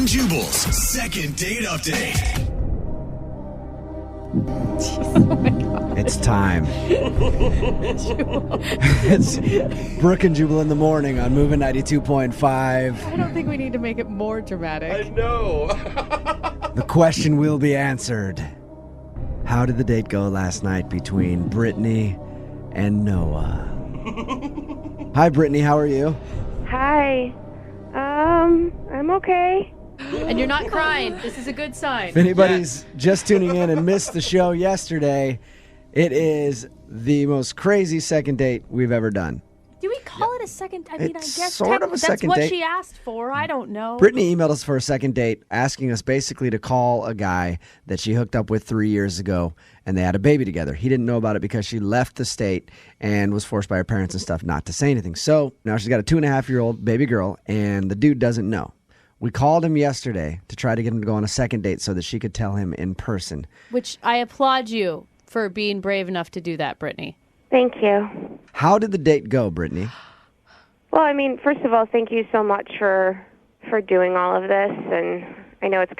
and Jubal's second date update. It's time. It's Brooke and Jubal in the morning on Moving 92.5. I don't think we need to make it more dramatic. I know. The question will be answered. How did the date go last night between Brittany and Noah? Hi, Brittany. How are you? Hi. I'm okay. And you're not crying. This is a good sign. If anybody's just tuning in and missed the show yesterday, it is the most crazy second date we've ever done. Do we call it a second? I mean, It's I guess sort of a second that's what date. she asked for. I don't know. Brittany emailed us for a second date, asking us basically to call a guy that she hooked up with 3 years ago, and they had a baby together. He didn't know about it because she left the state and was forced by her parents and stuff not to say anything. So now she's got a 2.5-year-old baby girl, and the dude doesn't know. We called him yesterday to try to get him to go on a second date so that she could tell him in person. Which I applaud you for being brave enough to do that, Brittany. Thank you. How did the date go, Brittany? Well, I mean, first of all, thank you so much for doing all of this. And I know it's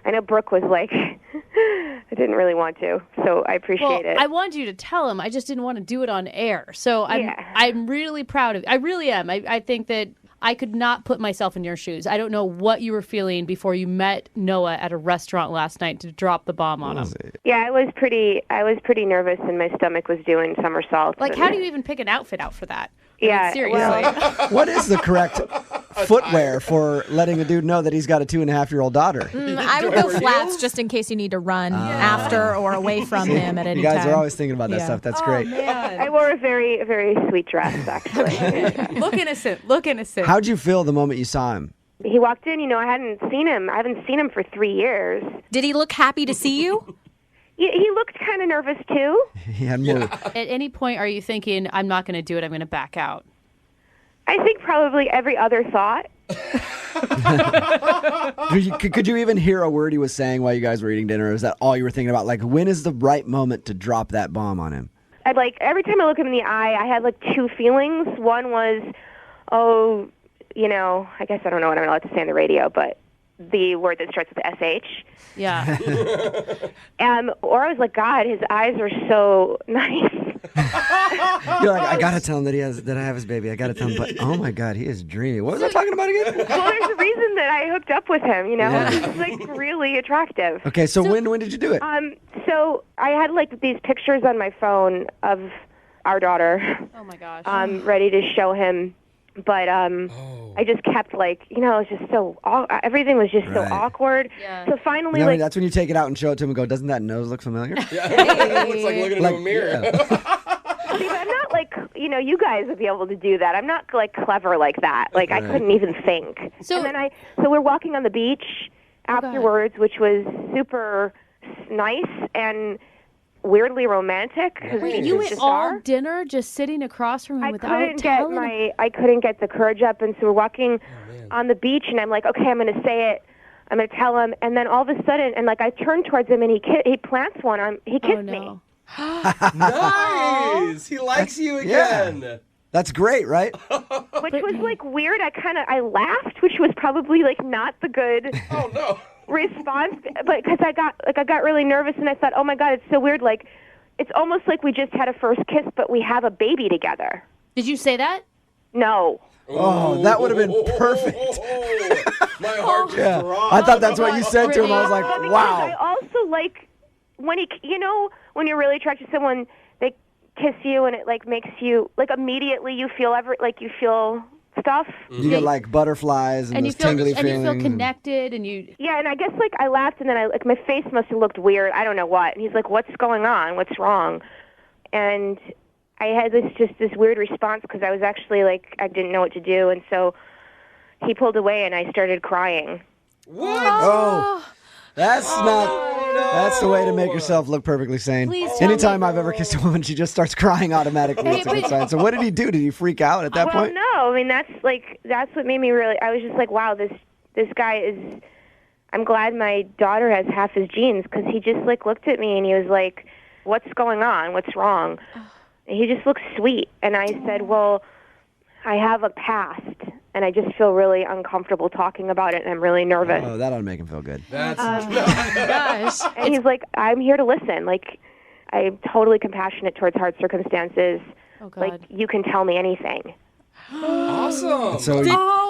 I know Brooke was like, I didn't really want to, so I appreciate it. I wanted you to tell him. I just didn't want to do it on air. So I'm really proud of you. I really am. I think that I could not put myself in your shoes. I don't know what you were feeling before you met Noah at a restaurant last night to drop the bomb on him. Yeah, I was pretty nervous, and my stomach was doing somersaults. Like, how do you even pick an outfit out for that? Yeah, seriously. What is the correct footwear for letting a dude know that he's got a 2.5-year-old daughter? I would go flats just in case you need to run after or away from him at any You guys time. are always thinking about that stuff. That's great. Man. I wore a very, very sweet dress, actually. Look innocent. Look innocent. How'd you feel the moment you saw him? He walked in, I hadn't seen him for 3 years. Did he look happy to see you? He looked kind of nervous, too. He had more. At any point, are you thinking, I'm not going to do it, I'm going to back out? I think probably every other thought. Could you even hear a word he was saying while you guys were eating dinner? Or is that all you were thinking about? Like, when is the right moment to drop that bomb on him? Every time I look him in the eye, I had two feelings. One was, I guess I don't know what I'm allowed to say on the radio, but the word that starts with SH. Yeah. Or I was like, God, his eyes are so nice. You're like, I gotta tell him that I have his baby. I gotta tell him, but oh my God, he is dreamy. What was I talking about again? Well, there's a reason that I hooked up with him. Yeah. He's really attractive. Okay, so when did you do it? So I had these pictures on my phone of our daughter. Oh my gosh. Ready to show him. But I just kept it's just so everything was just so awkward. Yeah. So finally, that's when you take it out and show it to him and go, doesn't that nose look familiar? It's like looking into a mirror. Yeah. See, I'm not you guys would be able to do that. I'm not clever like that. I couldn't even think. So- and then so we're walking on the beach afterwards, which was super nice and weirdly romantic. Wait, you went all dinner just sitting across from him without telling him? I couldn't get the courage up, and so we're walking on the beach, and I'm like, okay, I'm going to say it. I'm going to tell him, and then all of a sudden, I turn towards him, and he plants one on. He kissed me. Nice. He likes you again. Yeah. That's great, right? Which was weird. I laughed, which was probably not the good. Oh no. Response, but because I got really nervous, and I thought, oh my God, it's so weird. It's almost like we just had a first kiss, but we have a baby together. Did you say that? No. Oh, that would have been perfect. My heart just dropped. I thought that's what you said to him. I was like, Because wow. I also when when you're really attracted to someone, they kiss you, and it makes you immediately you feel you feel stuff. You get butterflies and those tingly feelings. And you feel connected, and you... Yeah, and I guess I laughed, and then my face must have looked weird. I don't know what. And he's like, "What's going on? What's wrong?" And I had this weird response because I was actually I didn't know what to do, and so he pulled away, and I started crying. What? Oh, that's that's the way to make yourself look perfectly sane. Please tell Anytime me. I've ever kissed a woman, she just starts crying automatically. It's a good sign. So what did he do? Did he freak out at that Well, point? no. I mean, that's what made me really. I was just like, wow, this guy is. I'm glad my daughter has half his genes, because he just looked at me and he was like, "What's going on? What's wrong?" And he just looked sweet, and I said, "Well, I have a past, and I just feel really uncomfortable talking about it, and I'm really nervous. Oh, that ought to make him feel good. That's Gosh. And he's like, I'm here to listen. Like, I'm totally compassionate towards hard circumstances. Oh, God. Like, you can tell me anything. awesome. So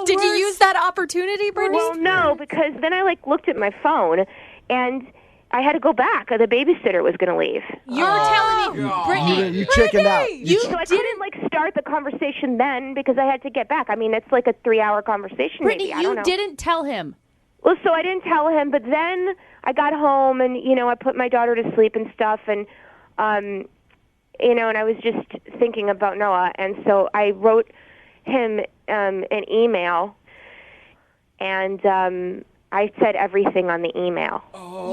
Did you use that opportunity, Brittany? Well, no, because then I looked at my phone, and I had to go back. The babysitter was going to leave. You were telling me, Brittany, you chickened out. So I couldn't start the conversation then because I had to get back. I mean, it's like a 3-hour conversation. Brittany, maybe. I don't know. didn't tell him. Well, so I didn't tell him, but then I got home and I put my daughter to sleep and stuff, and and I was just thinking about Noah, and so I wrote him an email, and I said everything on the email.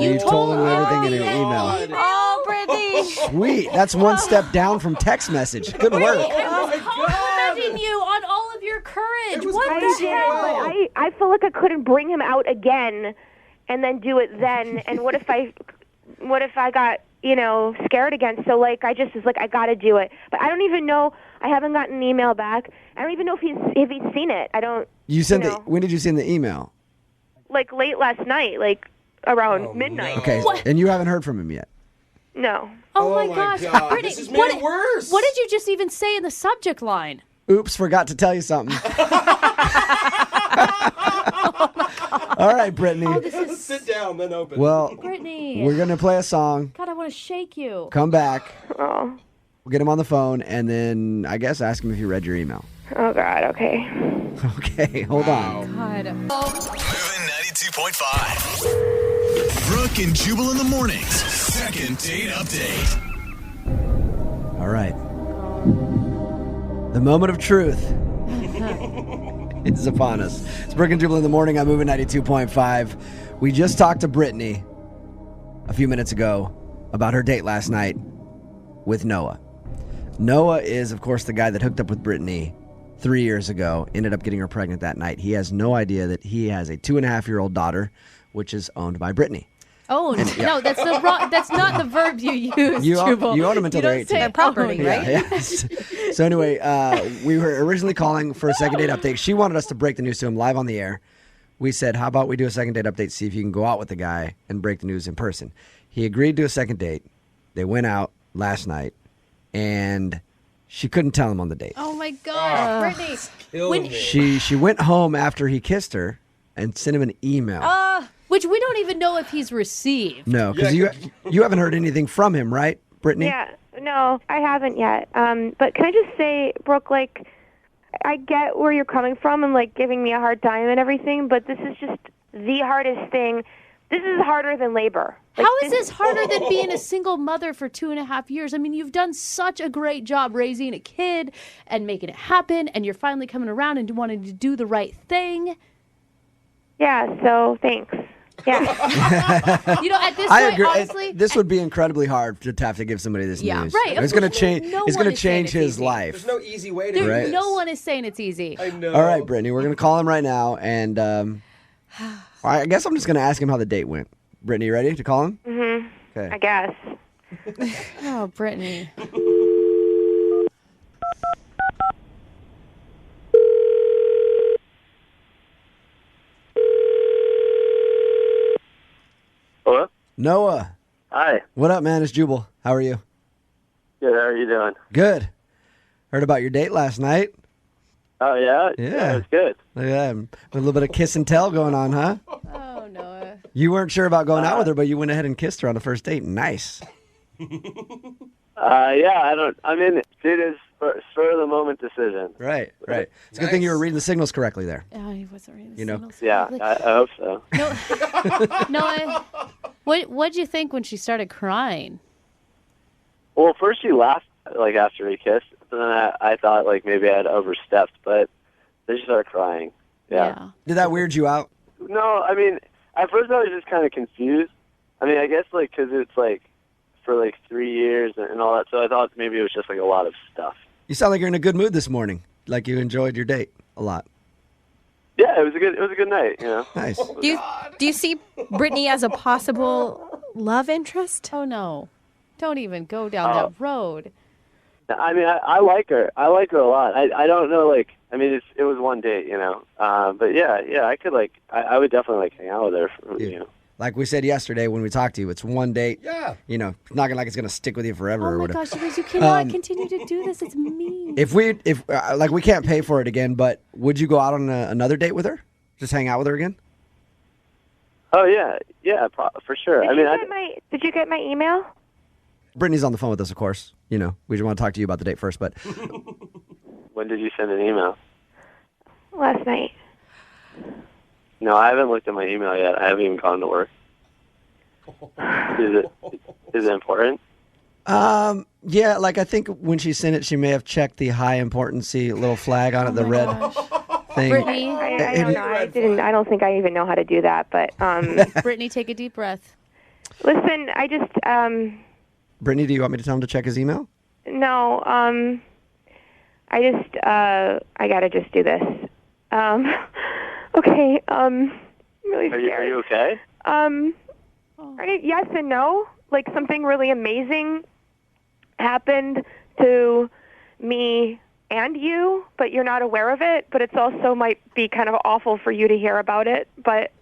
You told him everything in an email. Oh, Brittany. Sweet. That's one step down from text message. Good work. I was complimenting you on all of your courage. What I the did, hell? but I feel like I couldn't bring him out again, and then do it then. And what if I got scared again? So I just was like, I got to do it. But I don't even know. I haven't gotten an email back. I don't even know if he's seen it. I don't. You sent when did you send the email? Late last night, around midnight. Okay, and you haven't heard from him yet. No. Oh, my gosh. God. Brittany, This has made it worse. What did you just even say in the subject line? Oops, forgot to tell you something. All right, Brittany. Sit down, then open. Well, Brittany. we're going to play a song. God, I want to shake you. Come back. Oh. We'll get him on the phone, and then I guess ask him if you read your email. Oh God. Okay. Okay, hold on. God. Moving 92.5. Brooke and Jubal in the mornings. Second date update. All right. The moment of truth is upon us. It's Brooke and Jubal in the morning. I'm moving 92.5. We just talked to Brittany a few minutes ago about her date last night with Noah. Noah is, of course, the guy that hooked up with Brittany 3 years ago, ended up getting her pregnant that night. He has no idea that he has a 2.5-year-old daughter, which is owned by Brittany. Oh, no, that's that's not the verb you use, Jubal. You own them until they're 18. Their property, right? Yeah. So anyway, we were originally calling for a second date update. She wanted us to break the news to him live on the air. We said, how about we do a second date update, see if you can go out with the guy and break the news in person. He agreed to a second date. They went out last night, and she couldn't tell him on the date. Oh, my God. Brittany. She went home after he kissed her and sent him an email. Which we don't even know if he's received. No, because you haven't heard anything from him, right, Brittany? Yeah. No, I haven't yet. But can I just say, Brooke, I get where you're coming from and giving me a hard time and everything, but this is just the hardest thing. This is harder than labor. How is this harder than being a single mother for 2.5 years? I mean, you've done such a great job raising a kid and making it happen, and you're finally coming around and wanting to do the right thing. Yeah, so thanks. Yeah. At this I point, agree. honestly, This would be incredibly hard to have to give somebody this news. right. It's going to change. No It's one going to is saying change it's his easy. life. There's no easy way to do Right. this. no one is saying it's easy. I know. All right, Brittany, we're going to call him right now, and I guess I'm just going to ask him how the date went. Brittany, you ready to call him? Mm-hmm. Okay. I guess. Oh, Brittany. Hello? Noah, Hi. what up, man? It's Jubal. How are you? Good. How are you doing? Good. Heard about your date last night. Oh, yeah? Yeah. It's good. Yeah, a little bit of kiss and tell going on, huh? Oh, Noah. You weren't sure about going out with her, but you went ahead and kissed her on the first date. Nice. Yeah, I'm in it. Dude, it's spur of the moment decision. Right. It's a good thing you were reading the signals correctly there. Oh, he wasn't reading the You know. signals Yeah, correctly. I hope so. Noah, what'd you think when she started crying? Well, first she laughed, after we kissed. And then I thought, maybe I had overstepped, but then she started crying. Yeah. Did that weird you out? No, I mean, at first I was just kind of confused. I mean, I guess, because it's, for, 3 years and all that, so I thought maybe it was just, a lot of stuff. You sound like you're in a good mood this morning. Like you enjoyed your date a lot. Yeah, it was a good night, Nice. Do you see Brittany as a possible love interest? Oh, no. Don't even go down that road. I mean, I like her. I like her a lot. I don't know, I I mean, it was one date, you know. But yeah, I could I would definitely hang out with her, you know. Like we said yesterday when we talked to you, it's one date. Yeah. You know, it's not like it's gonna stick with you forever. Oh or my whatever. gosh, you guys, you cannot continue to do this. It's mean. If we can't pay for it again, but would you go out on another date with her? Just hang out with her again? Oh yeah, for sure. Did you get my email? Brittany's on the phone with us, of course. You know, we just want to talk to you about the date first, but When did you send an email? Last night. No, I haven't looked at my email yet. I haven't even gone to work. Is it important? yeah, like I think when she sent it, she may have checked the high importancy little flag on it, the red thing. Brittany, I don't know. I don't think I even know how to do that. But Brittany, take a deep breath. listen, I just Brittany, do you want me to tell him to check his email? no. I gotta just do this. Okay. I'm really scared. Are you okay? Yes and no. Like something really amazing happened to me and you, but you're not aware of it. But it's also might be kind of awful for you to hear about it. But,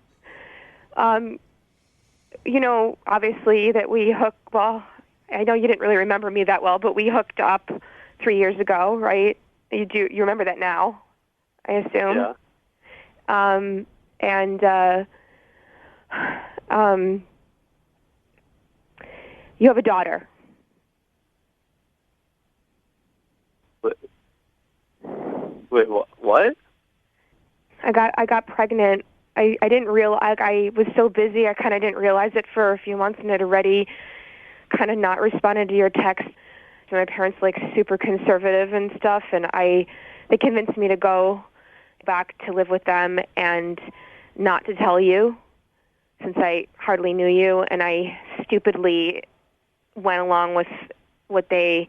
you know, obviously that we well, I know you didn't really remember me that well, but we hooked up 3 years ago, right? You remember that now, I assume? Yeah. You have a daughter. Wait, what? I got pregnant. I didn't realize. I was so busy. I kind of didn't realize it for a few months, and had already kind of not responded to your text. So my parents super conservative and stuff, and they convinced me to go back to live with them and not to tell you, since I hardly knew you, and I stupidly went along with what they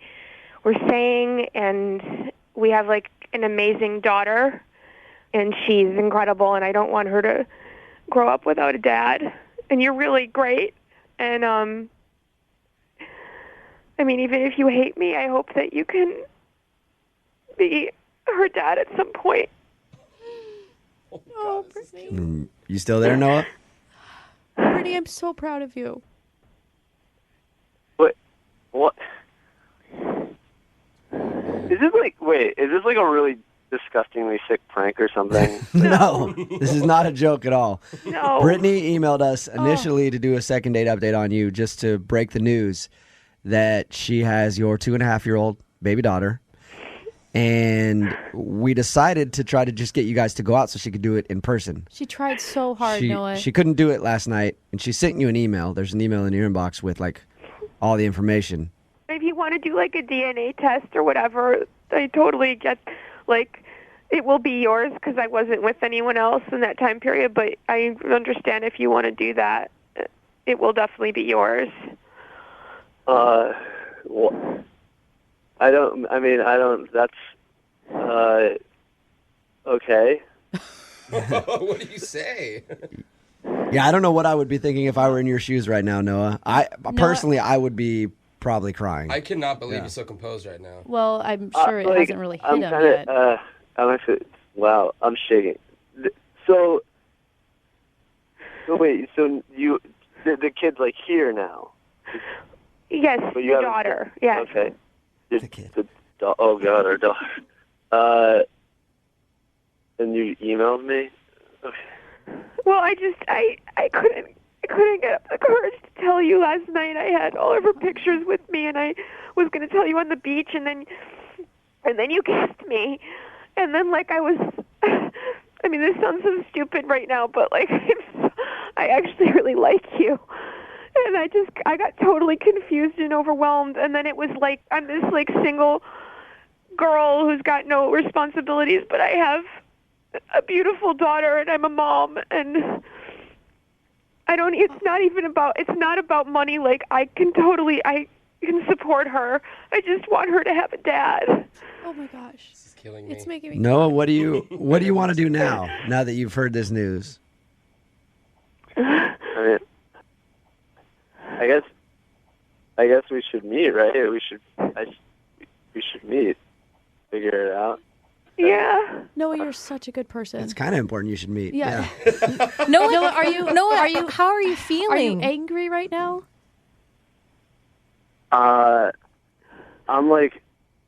were saying. And we have an amazing daughter, and she's incredible, and I don't want her to grow up without a dad. And you're really great. And I mean, even if you hate me, I hope that you can be her dad at some point. Oh, Brittany. You still there, Noah? Brittany, I'm so proud of you. What? Is this is this a really disgustingly sick prank or something? No, this is not a joke at all. No. Brittany emailed us initially to do a second date update on you, just to break the news that she has your 2.5-year-old baby daughter. And we decided to try to just get you guys to go out so she could do it in person. She tried so hard, Noah. She couldn't do it last night, and she sent you an email. There's an email in your inbox with all the information. If you want to do a DNA test or whatever, I totally get it will be yours because I wasn't with anyone else in that time period. But I understand if you want to do that, it will definitely be yours. Well, I don't. That's okay. What do you say? Yeah, I don't know what I would be thinking if I were in your shoes right now, Noah. Personally, I would be probably crying. I cannot believe you're so composed right now. Well, I'm sure it hasn't really hit him yet. I'm actually, wow, I'm shaking. So wait, so the kid's here now? Yes, But you your haven't- daughter. Yes. Okay. The kid. Oh God, our daughter. And you emailed me? Okay. Well, I couldn't get up the courage to tell you last night. I had all of her pictures with me, and I was going to tell you on the beach, and then you kissed me, and then I was. I mean, this sounds so stupid right now, but I actually really like you. And I got totally confused and overwhelmed. And then it was I'm this single girl who's got no responsibilities, but I have a beautiful daughter and I'm a mom. And it's not about money. I can support her. I just want her to have a dad. Oh my gosh. This is killing me. It's making me Noah, what do you want to do now that you've heard this news? I guess we should meet, right? We should meet, figure it out. Yeah. Noah, you're such a good person. It's kind of important you should meet. Yeah. Noah, how are you feeling? Are you angry right now? I'm like,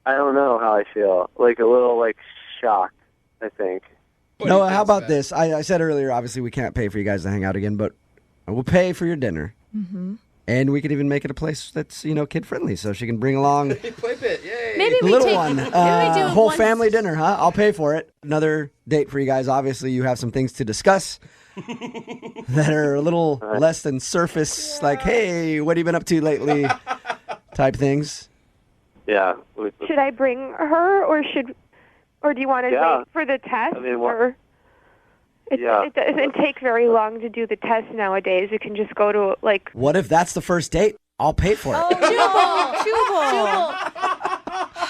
I don't know how I feel. Like a little like shocked, I think. Noah, how about this? I said earlier, obviously we can't pay for you guys to hang out again, but we'll pay for your dinner. Mm-hmm. And we could even make it a place that's, kid-friendly, so she can bring along Play pit, yay. Maybe we little take, one. maybe we do Whole one- family dinner, huh? I'll pay for it. Another date for you guys. Obviously, you have some things to discuss that are a little less than surface, like, hey, what have you been up to lately type things. Yeah. Should I bring her, or do you want to wait for the test? I mean, or it doesn't take very long to do the test nowadays. You can just go to like. What if that's the first date? I'll pay for it. Jubal.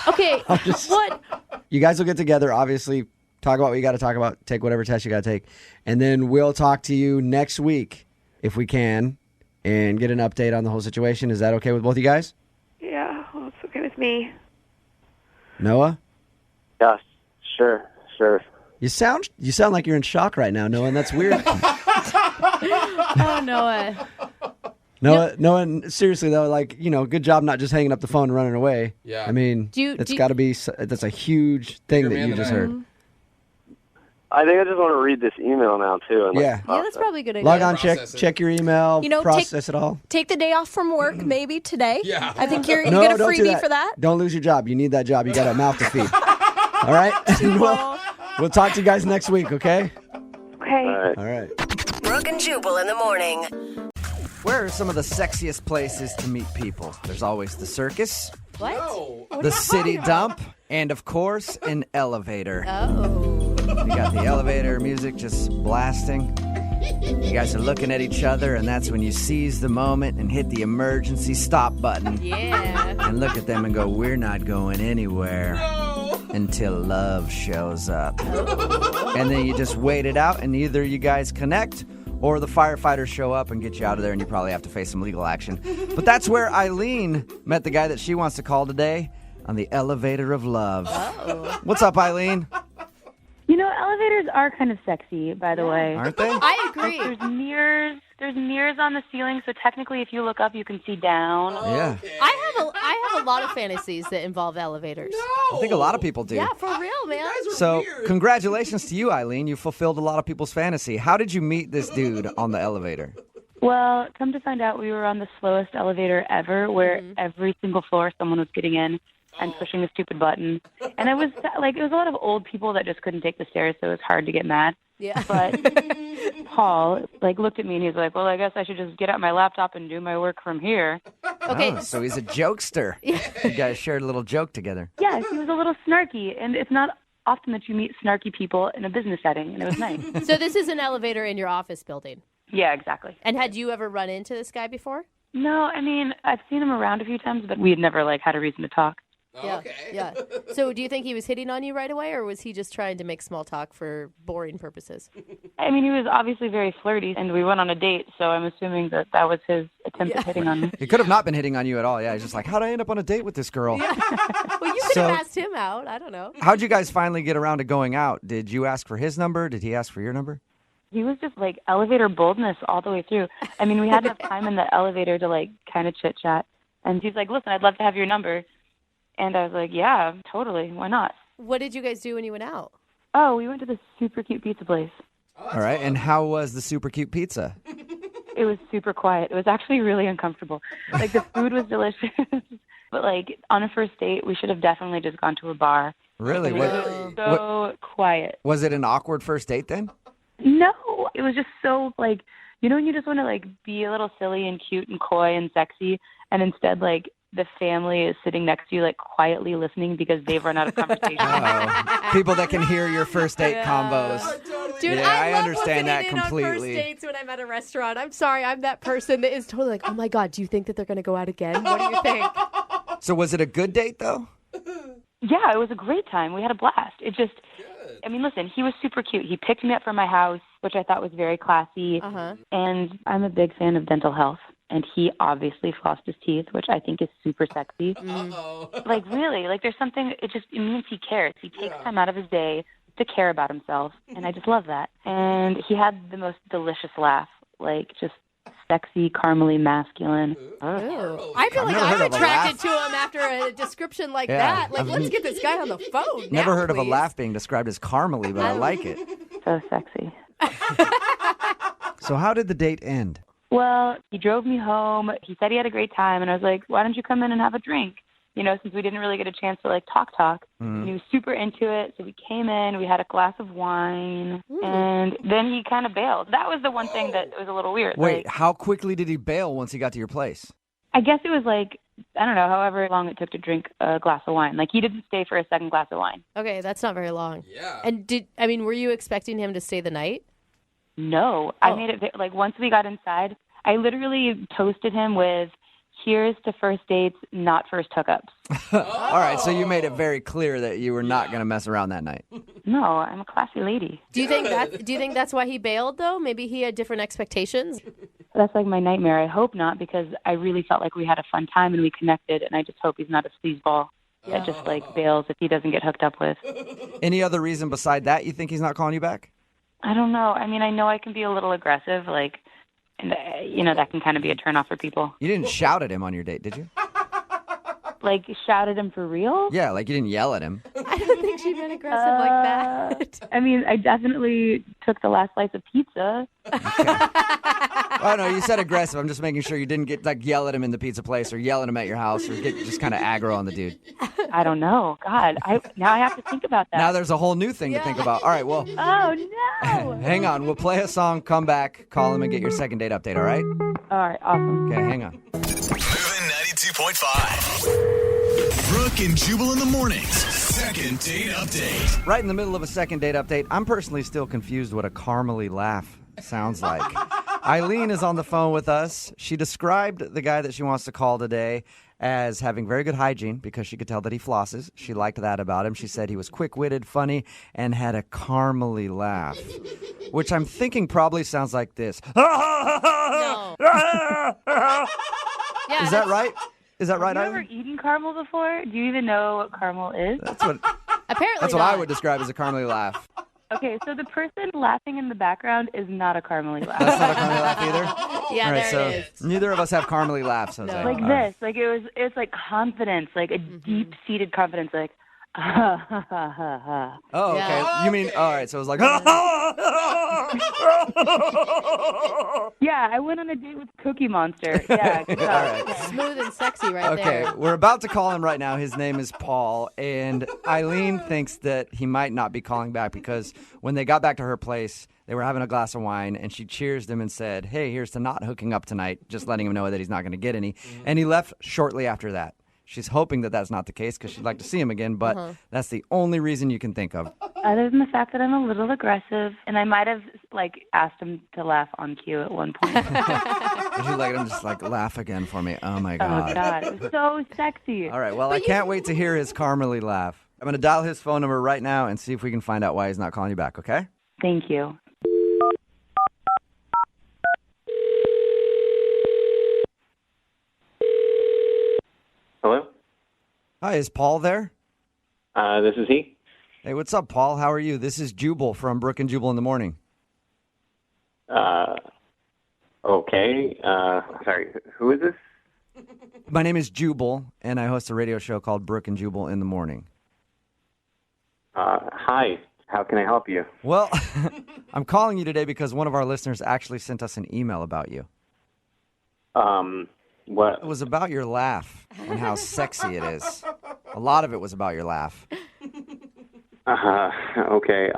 Okay, what? You guys will get together, obviously, talk about what you got to talk about, take whatever test you got to take, and then we'll talk to you next week, if we can, and get an update on the whole situation. Is that okay with both of you guys? Yeah, well, it's okay with me. Noah? Yeah, sure. You sound like you're in shock right now, Noah, and that's weird. Oh, Noah. Noah, seriously though, like, good job not just hanging up the phone and running away. Yeah. I mean, that's got to be, that's a huge thing that you just heard. I think I just want to read this email now too. And Yeah, that's probably a good idea. Log on, check your email, process it all. Take the day off from work maybe today. Yeah. I think you No, get a don't do freebie that. for that. Don't lose your job. You need that job. You got a mouth to feed. All right? We'll talk to you guys next week, okay? Okay. All right. Brooke and Jubal in the morning. Where are some of the sexiest places to meet people? There's always the circus, What? No. the city dump, and of course, an elevator. Oh. We got the elevator music just blasting. You guys are looking at each other, and that's when you seize the moment and hit the emergency stop button. Yeah. And look at them and go, we're not going anywhere until love shows up. And then you just wait it out, and either you guys connect or the firefighters show up and get you out of there, and you probably have to face some legal action. But that's where Eileen met the guy that she wants to call today on the elevator of love. Oh. What's up, Eileen? Elevators are kind of sexy, by the way. Aren't they? I agree. There's mirrors on the ceiling, so technically if you look up, you can see down. Yeah. I have a lot of fantasies that involve elevators. I think a lot of people do. Yeah, for real, man. So, congratulations to you, Eileen. You fulfilled a lot of people's fantasy. How did you meet this dude on the elevator? Well, come to find out, we were on the slowest elevator ever, where every single floor someone was getting in and pushing the stupid button. And it was a lot of old people that just couldn't take the stairs, so it was hard to get mad. Yeah. But Paul, looked at me and he's like, well, I guess I should just get out my laptop and do my work from here. Okay. Oh, so he's a jokester. You guys shared a little joke together. Yes, he was a little snarky, and it's not often that you meet snarky people in a business setting, and it was nice. So this is an elevator in your office building. Yeah, exactly. And had you ever run into this guy before? No, I mean, I've seen him around a few times, but we had never, had a reason to talk. Yeah. Okay. Yeah. So do you think he was hitting on you right away, or was he just trying to make small talk for boring purposes? I mean, he was obviously very flirty, and we went on a date, so I'm assuming that was his attempt at hitting on me. He could have not been hitting on you at all. Yeah, he's just like, how'd I end up on a date with this girl? Yeah. Well, you could have asked him out. I don't know. How'd you guys finally get around to going out? Did you ask for his number? Did he ask for your number? He was just elevator boldness all the way through. I mean, we had enough time in the elevator to kind of chit-chat. And he's like, listen, I'd love to have your number. And I was like, yeah, totally. Why not? What did you guys do when you went out? Oh, we went to this super cute pizza place. All right. And how was the super cute pizza? It was super quiet. It was actually really uncomfortable. The food was delicious. But on a first date, we should have definitely just gone to a bar. Really? It was so quiet. Was it an awkward first date then? No, it was just so when you just want to be a little silly and cute and coy and sexy, and instead the family is sitting next to you quietly listening because they've run out of conversation. Oh, people that can hear your first date combos. Dude, yeah, I love understand that listening in completely. on first dates when I'm at a restaurant. I'm sorry, I'm that person that is totally oh my God, do you think that they're going to go out again? What do you think? So was it a good date though? Yeah, it was a great time. We had a blast. It just, I mean, listen, he was super cute. He picked me up from my house, which I thought was very classy. Uh-huh. And I'm a big fan of dental health. and he obviously flossed his teeth, which I think is super sexy. Like, really, like, there's something, it means he cares. He takes time out of his day to care about himself, and I just love that. And he had the most delicious laugh, like, just sexy, caramely, masculine. I feel like I'm attracted to him after a description like that. Like, let's get this guy on the phone now, Never heard please. of a laugh being described as caramely, but I like it. So sexy. So how did the date end? Well, he drove me home. He said he had a great time, and I was like, why don't you come in and have a drink? You know, since we didn't really get a chance to, like, talk. And he was super into it. So we came in, we had a glass of wine, and then he kind of bailed. That was the one thing that was a little weird. Wait, like, how quickly did he bail once he got to your place? I guess it was like, I don't know, however long it took to drink a glass of wine. Like, he didn't stay for a second glass of wine. Okay, that's not very long. Yeah. And were you expecting him to stay the night? No. I made it, like, once we got inside, I literally toasted him with, here's to first dates, not first hookups. All right, so you made it very clear that you were not going to mess around that night. No, I'm a classy lady. Do you think that's why he bailed, though? Maybe he had different expectations? That's like my nightmare. I hope not, because I really felt like we had a fun time and we connected, and I just hope he's not a sleazeball that just, like, bails if he doesn't get hooked up with. Any other reason beside that you think he's not calling you back? I don't know. I mean, I know I can be a little aggressive, like, and, you know, that can kind of be a turnoff for people. You didn't shout at him on your date, did you? Like, shout at him for real? Yeah, like you didn't yell at him. I don't think she'd been aggressive like that. I mean, I definitely took the last slice of pizza. Oh, no, you said aggressive. I'm just making sure you didn't get, like, yell at him in the pizza place or yell at him at your house or get just kind of aggro on the dude. I don't know. God, now I have to think about that. Now there's a whole new thing to think about. All right, well. Oh, no. Hang on. We'll play a song, come back, call him, and get your second date update, all right? All right, awesome. Okay, hang on. Moving 92.5. Brooke and Jubal in the mornings. Second date update. Right in the middle of a second date update, I'm personally still confused what a caramely laugh sounds like. Eileen is on the phone with us. She described the guy that she wants to call today as having very good hygiene because she could tell that he flosses. She liked that about him. She said he was quick-witted, funny, and had a caramely laugh, which I'm thinking probably sounds like this. No. Yeah, Is that right? Is that right, Have you ever Eileen? eaten caramel before? Do you even know what caramel is? Apparently That's what not. I would describe as a caramely laugh. Okay, so the person laughing in the background is not a caramely laugh. That's not a caramely laugh either? Yeah, All right, there it is. neither of us have caramely laughs, Jose. Like All right. this. Like it's like confidence, like a deep-seated confidence, like ha ha ha ha ha. Oh, okay. Yeah. You mean, all right, so it was like, Yeah, I went on a date with Cookie Monster. Yeah, good job. All right. Yeah. Smooth and sexy right Okay, there. we're about to call him right now. His name is Paul, and Eileen thinks that he might not be calling back because when they got back to her place, they were having a glass of wine, and she cheersed him and said, hey, here's to not hooking up tonight, just letting him know that he's not going to get any. And he left shortly after that. She's hoping that that's not the case because she'd like to see him again, but that's the only reason you can think of. Other than the fact that I'm a little aggressive, and I might have like asked him to laugh on cue at one point. Would you like him just like laugh again for me? Oh my God. Oh God, it was so sexy. All right, well, I can't wait to hear his caramely laugh. I'm going to dial his phone number right now and see if we can find out why he's not calling you back, okay? Thank you. Hello? Hi, is Paul there? This is he. Hey, what's up, Paul? How are you? This is Jubal from Brooke and Jubal in the morning. Okay. Sorry, who is this? My name is Jubal, and I host a radio show called Brooke and Jubal in the morning. Hi. How can I help you? Well, I'm calling you today because one of our listeners actually sent us an email about you. What? It was about your laugh and how sexy it is. A lot of it was about your laugh. Okay.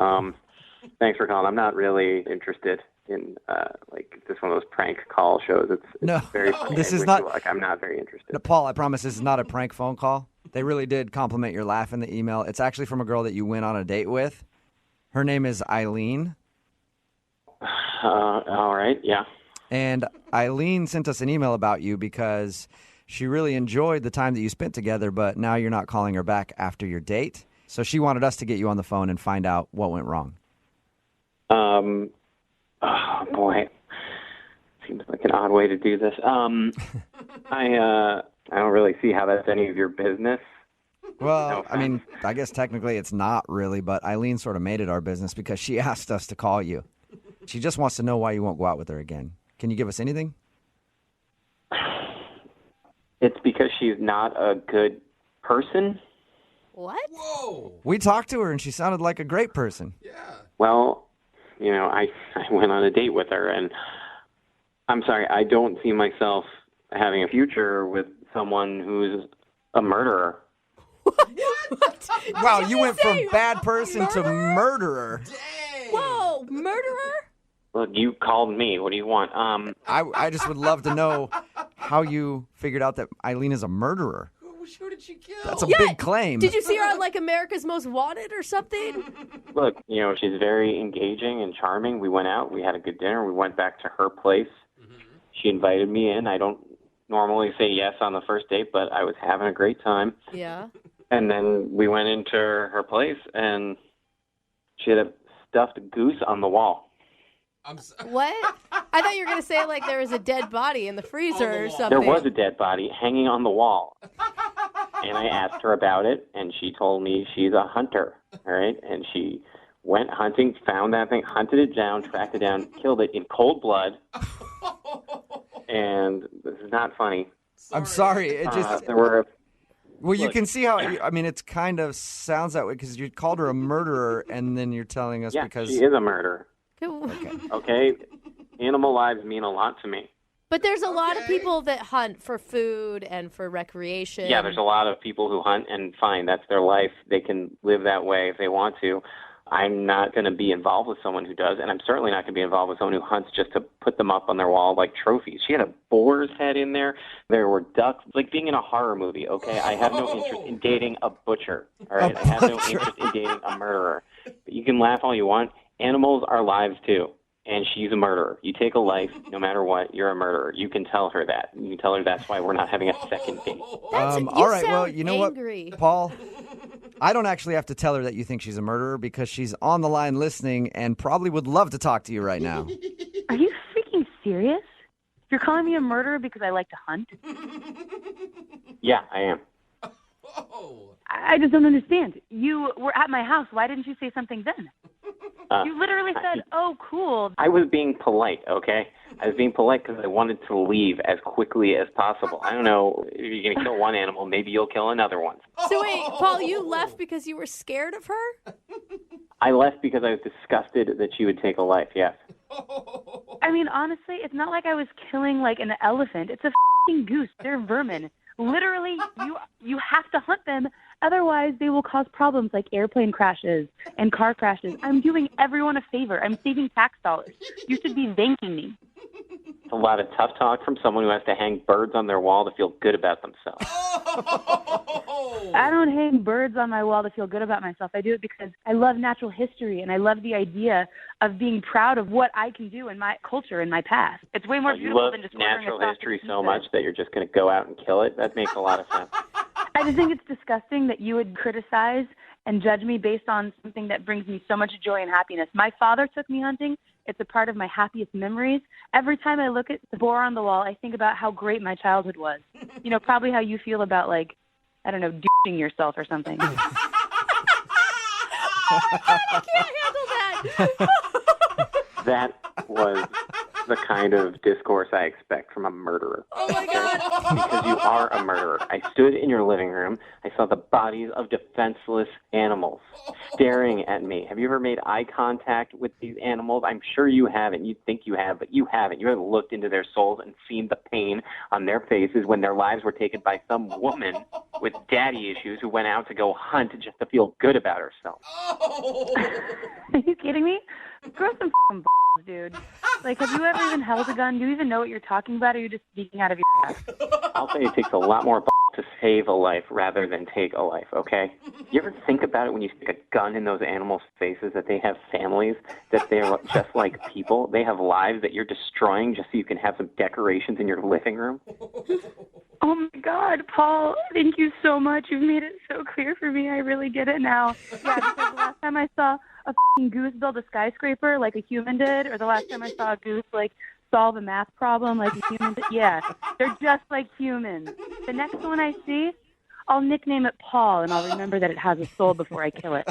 Thanks for calling. I'm not really interested in like just one of those prank call shows. It's very funny. This I is wish not. you luck. I'm not very interested. No, Paul, I promise this is not a prank phone call. They really did compliment your laugh in the email. It's actually from a girl that you went on a date with. Her name is Eileen. All right. Yeah. And Eileen sent us an email about you because she really enjoyed the time that you spent together, but now you're not calling her back after your date. So she wanted us to get you on the phone and find out what went wrong. Oh boy. Seems like an odd way to do this. I don't really see how that's any of your business. Well, I mean, I guess technically it's not really, but Eileen sort of made it our business because she asked us to call you. She just wants to know why you won't go out with her again. Can you give us anything? It's because she's not a good person. What? Whoa. We talked to her and she sounded like a great person. Yeah. Well, I went on a date with her, and I'm sorry, I don't see myself having a future with someone who's a murderer. What? Wow, you went from bad person to murderer. Dang. Whoa, murderer? Look, you called me. What do you want? I just would love to know how you figured out that Eileen is a murderer. Who did she kill? That's a big claim. Did you see her on like America's Most Wanted or something? Look, she's very engaging and charming. We went out. We had a good dinner. We went back to her place. Mm-hmm. She invited me in. I don't normally say yes on the first date, but I was having a great time. Yeah. And then we went into her place, and she had a stuffed goose on the wall. What? I thought you were going to say like there was a dead body in the freezer or something. There was a dead body hanging on the wall. And I asked her about it, and she told me she's a hunter, all right? And she went hunting, found that thing, hunted it down, tracked it down, killed it in cold blood. And this is not funny. I'm sorry. It just... there were... Well, you can see how, it kind of sounds that way because you called her a murderer, and then you're telling us because... she is a murderer. Okay? Animal lives mean a lot to me. But there's a lot of people that hunt for food and for recreation. Yeah, there's a lot of people who hunt, and fine, that's their life. They can live that way if they want to. I'm not going to be involved with someone who does, and I'm certainly not going to be involved with someone who hunts just to put them up on their wall like trophies. She had a boar's head in there. There were ducks. It's like being in a horror movie, okay? I have no interest in dating a butcher, all right? I have no interest in dating a murderer. But you can laugh all you want. Animals are lives, too. And she's a murderer. You take a life, no matter what, you're a murderer. You can tell her that. You can tell her that's why we're not having a second date. All right, well, you know angry. what, Paul? I don't actually have to tell her that you think she's a murderer because she's on the line listening and probably would love to talk to you right now. Are you freaking serious? You're calling me a murderer because I like to hunt? Yeah, I am. I just don't understand. You were at my house. Why didn't you say something then? You literally said, oh, cool. I was being polite, okay? I was being polite because I wanted to leave as quickly as possible. I don't know, if you're going to kill one animal, maybe you'll kill another one. So wait, Paul, you left because you were scared of her? I left because I was disgusted that she would take a life, yes. I mean, honestly, it's not like I was killing like an elephant. It's a f***ing goose. They're vermin. Literally, you have to hunt them. Otherwise, they will cause problems like airplane crashes and car crashes. I'm doing everyone a favor. I'm saving tax dollars. You should be thanking me. It's a lot of tough talk from someone who has to hang birds on their wall to feel good about themselves. I don't hang birds on my wall to feel good about myself. I do it because I love natural history, and I love the idea of being proud of what I can do in my culture and my past. It's way more beautiful than just natural history so much that you're just going to go out and kill it. That makes a lot of sense. I just think it's disgusting that you would criticize and judge me based on something that brings me so much joy and happiness. My father took me hunting. It's a part of my happiest memories. Every time I look at the boar on the wall, I think about how great my childhood was. You know, probably how you feel about, like, I don't know, douching yourself or something. I can't handle that. That was the kind of discourse I expect from a murderer. Oh, my God. Because you are a murderer. I stood in your living room. I saw the bodies of defenseless animals staring at me. Have you ever made eye contact with these animals? I'm sure you haven't. You think you have, but you haven't. You haven't looked into their souls and seen the pain on their faces when their lives were taken by some woman with daddy issues who went out to go hunt just to feel good about herself. Are you kidding me? Grow some f***ing balls, dude. Like, have you ever even held a gun? Do you even know what you're talking about, or are you just speaking out of your ass? I'll say it takes a lot more to save a life rather than take a life, okay? You ever think about it when you stick a gun in those animals' faces, that they have families, that they're just like people? They have lives that you're destroying just so you can have some decorations in your living room? Oh, my God, Paul, thank you so much. You've made it so clear for me. I really get it now. Yeah, because the last time I saw a f***ing goose build a skyscraper like a human did, or the last time I saw a goose, like, solve a math problem like a human. Yeah, they're just like humans. The next one I see, I'll nickname it Paul, and I'll remember that it has a soul before I kill it.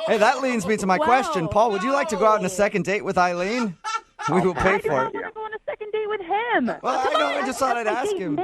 Hey, that leads me to my question. Paul, would you like to go out on a second date with Eileen? We will pay for it. I want to go on a second date with him. Well, I know. I just thought I'd ask him.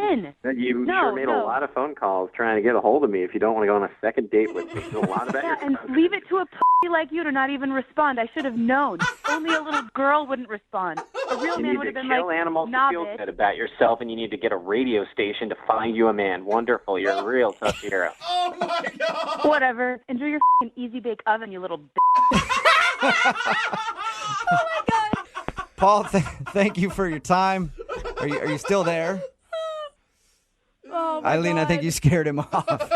You sure made a lot of phone calls trying to get a hold of me. If you don't want to go on a second date with me, there's a lot of that. And leave it to a pussy like you to not even respond. I should have known. Only a little girl wouldn't respond. A real man would have been like, kill animals to feel good about yourself, and you need to get a radio station to find you a man. Wonderful. You're a real tough hero. Oh, my God. Whatever. Enjoy your easy bake oven, you little Oh, my God. Paul, thank you for your time. Are you still there? Oh, my Eileen, God. I think you scared him off.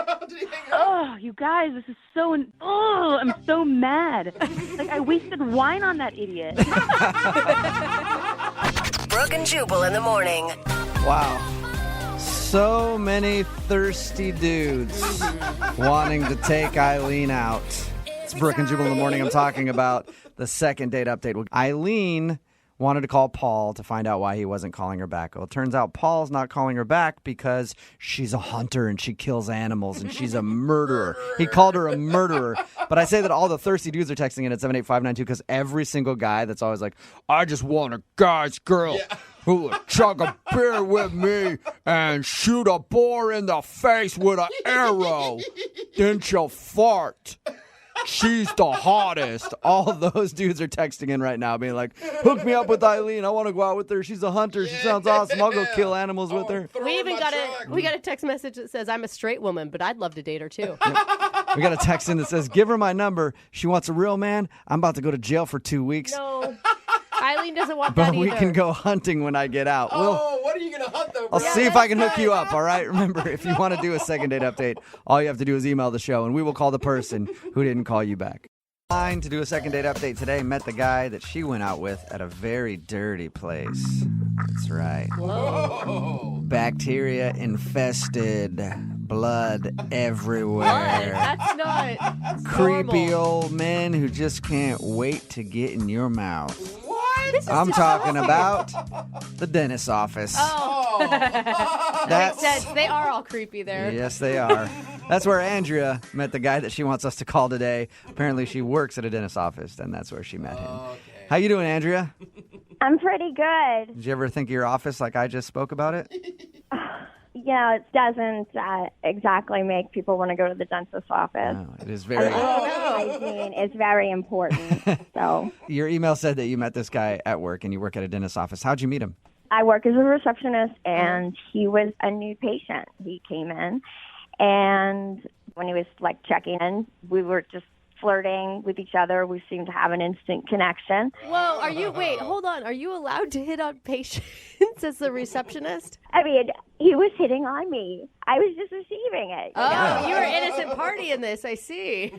Oh, you guys, this is so... Oh, I'm so mad. Like, I wasted wine on that idiot. Brooke and Jubal in the morning. Wow. So many thirsty dudes wanting to take Eileen out. It's Brooke and Jubal in the morning. I'm talking about the second date update. Eileen wanted to call Paul to find out why he wasn't calling her back. Well, it turns out Paul's not calling her back because she's a hunter and she kills animals and she's a murderer. He called her a murderer. But I say that all the thirsty dudes are texting in at 78592 because every single guy that's always like, I just want a guy's girl who will chug a beer with me and shoot a boar in the face with an arrow. Then she'll fart. She's the hottest. All those dudes are texting in right now being like, hook me up with Eileen. I want to go out with her. She's a hunter. She sounds awesome. I'll go kill animals with her. We even got a text message that says, I'm a straight woman, but I'd love to date her too. We got a text in that says, give her my number. She wants a real man. I'm about to go to jail for 2 weeks. No. Eileen doesn't want But that we either. can go hunting when I get out. What are you going to hunt, though, bro? I'll see if I can hook you up, all right? Remember, if you want to do a second date update, all you have to do is email the show, and we will call the person who didn't call you back. Line to do a second date update today. Met the guy that she went out with at a very dirty place. That's right. Whoa. Bacteria infested, blood everywhere. That's not Creepy normal. old men who just can't wait to get in your mouth. This is I'm just talking awful. about the dentist's office. Oh. That's Makes sense. They are all creepy there. Yes, they are. That's where Andrea met the guy that she wants us to call today. Apparently, she works at a dentist's office, and that's where she met him. Okay. How you doing, Andrea? I'm pretty good. Did you ever think of your office like I just spoke about it? It doesn't exactly make people want to go to the dentist's office. No, it is very... Hygiene is very important. So Your email said that you met this guy at work, and you work at a dentist's office. How'd you meet him? I work as a receptionist, and he was a new patient. He came in, and when he was like checking in, we were just flirting with each other. We seemed to have an instant connection. Whoa, wait, hold on. Are you allowed to hit on patients as the receptionist? I mean, he was hitting on me. I was just receiving it. Oh, you were innocent party in this. I see.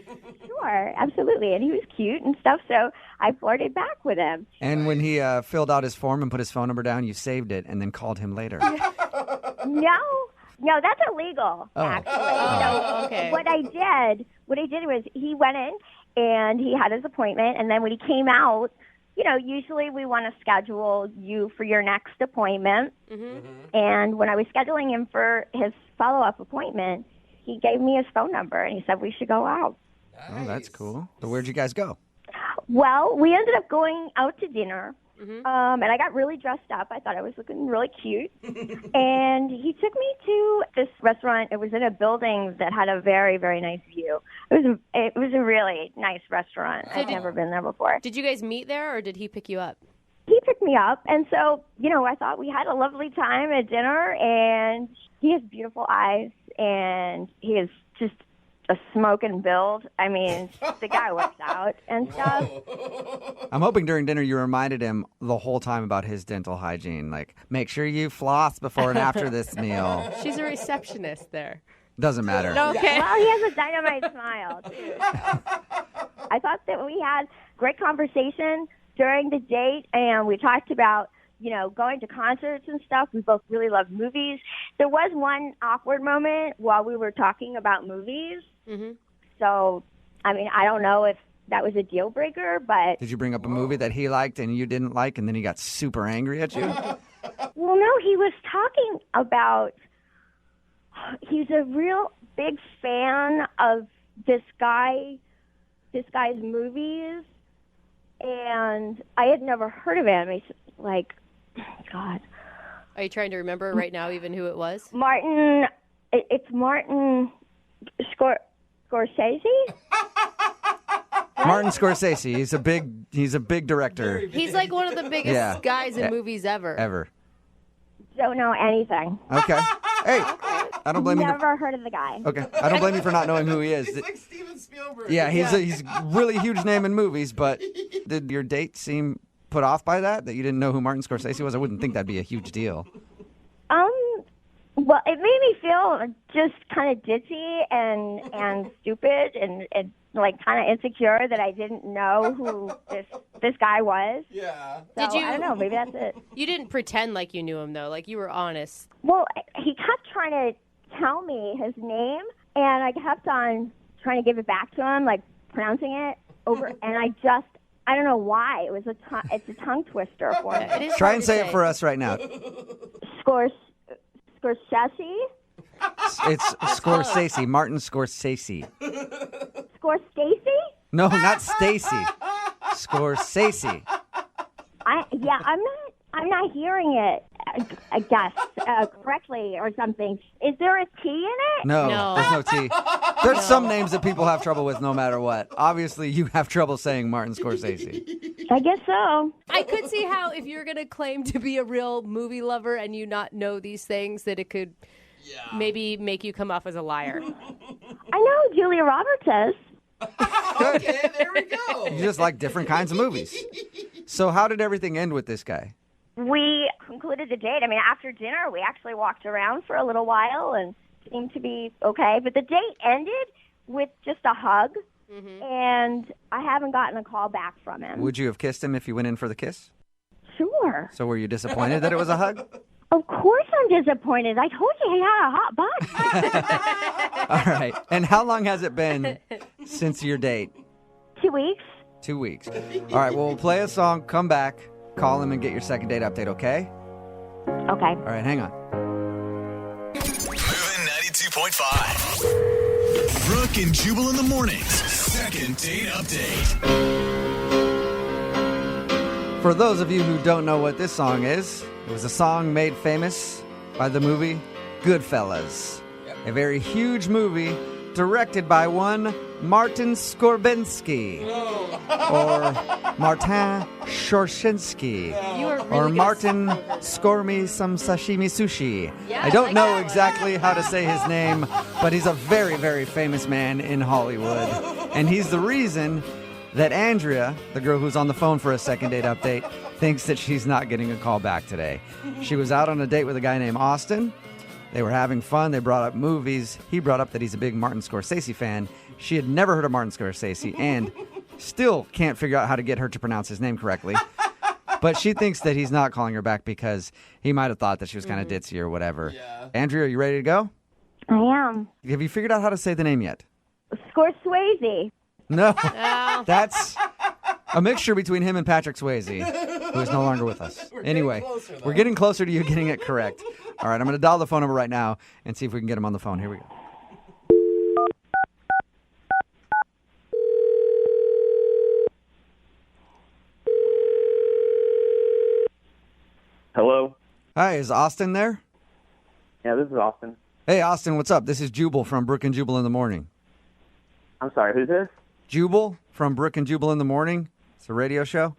Sure, absolutely. And he was cute and stuff, so I flirted back with him. And when he filled out his form and put his phone number down, you saved it and then called him later. No, that's illegal, actually. Oh, So okay. what I did was he went in and he had his appointment, and then when he came out, usually we want to schedule you for your next appointment. Mm-hmm. And when I was scheduling him for his follow-up appointment, he gave me his phone number, and he said we should go out. Oh, that's cool. So where'd you guys go? Well, we ended up going out to dinner. Mm-hmm. And I got really dressed up. I thought I was looking really cute. And he took me to this restaurant. It was in a building that had a very, very nice view. It was a really nice restaurant. I'd never been there before. Did you guys meet there, or did he pick you up? He picked me up. And so, I thought we had a lovely time at dinner. And he has beautiful eyes. And he is just a smoking build. I mean, the guy works out and stuff. I'm hoping during dinner you reminded him the whole time about his dental hygiene. Like, make sure you floss before and after this meal. She's a receptionist there. Doesn't matter. Okay. Well, he has a dynamite smile, too. I thought that we had great conversation during the date, and we talked about, going to concerts and stuff. We both really love movies. There was one awkward moment while we were talking about movies. Mm-hmm. So, I mean, I don't know if that was a deal breaker, but Did you bring up a movie that he liked and you didn't like, and then he got super angry at you? well, no, he was talking about he's a real big fan of this guy's movies, and I had never heard of him. He's like, God. Are you trying to remember right now even who it was? It's Martin Scorsese? Martin Scorsese. He's a big director. He's like one of the biggest guys in movies ever. Ever. Don't know anything. Okay. Hey, I don't blame you. Never heard of the guy. Okay, I don't blame you for not knowing who he is. He's like Steven Spielberg. Yeah, he's a really huge name in movies, but did your date seem put off by that you didn't know who Martin Scorsese was? I wouldn't think that'd be a huge deal. Well, it made me feel just kind of ditzy and stupid and like kind of insecure that I didn't know who this guy was. Yeah. So, I don't know. Maybe that's it. You didn't pretend like you knew him, though. Like, you were honest. Well, he kept trying to tell me his name, and I kept on trying to give it back to him, like pronouncing it over, and I don't know why. It's a tongue twister for me. Try and say it for us right now. Scorsese? It's Scorsese, Martin Scorsese. Scorsese? No, not Stacy. Scorsese. I'm not hearing it. I guess correctly or something. Is there a T in it? No, there's no T. There's some names that people have trouble with no matter what. Obviously, you have trouble saying Martin Scorsese. I guess so. I could see how if you're going to claim to be a real movie lover and you not know these things, that it could maybe make you come off as a liar. I know Julia Roberts is. Okay, there we go. You just like different kinds of movies. So how did everything end with this guy? We concluded the date. I mean, after dinner, we actually walked around for a little while and seemed to be okay. But the date ended with just a hug, and I haven't gotten a call back from him. Would you have kissed him if you went in for the kiss? Sure. So were you disappointed that it was a hug? Of course I'm disappointed. I told you he had a hot butt. All right. And how long has it been since your date? 2 weeks. 2 weeks. All right. Well, we'll play a song, come back, call him, and get your second date update, okay? Okay. All right. Hang on. Moving 92.5. Brooke and Jubal in the mornings. Second date update. For those of you who don't know what this song is, it was a song made famous by the movie Goodfellas. A very huge movie directed by one Martin Scorbensky. Or Martin Shorshinsky. Or Martin Skormy some sashimi sushi. I don't know exactly how to say his name, but he's a very, very famous man in Hollywood. And he's the reason that Andrea, the girl who's on the phone for a second date update, thinks that she's not getting a call back today. She was out on a date with a guy named Austin. They were having fun. They brought up movies. He brought up that he's a big Martin Scorsese fan. She had never heard of Martin Scorsese and still can't figure out how to get her to pronounce his name correctly. But she thinks that he's not calling her back because he might have thought that she was kind of ditzy or whatever. Yeah. Andrea, are you ready to go? I am. Have you figured out how to say the name yet? Scorsese. No. That's a mixture between him and Patrick Swayze, who is no longer with us. Anyway, we're getting closer to you getting it correct. All right, I'm going to dial the phone number right now and see if we can get him on the phone. Here we go. Hello? Hi, is Austin there? Yeah, this is Austin. Hey, Austin, what's up? This is Jubal from Brooke and Jubal in the Morning. I'm sorry, who's this? Jubal from Brooke and Jubal in the Morning. It's a radio show.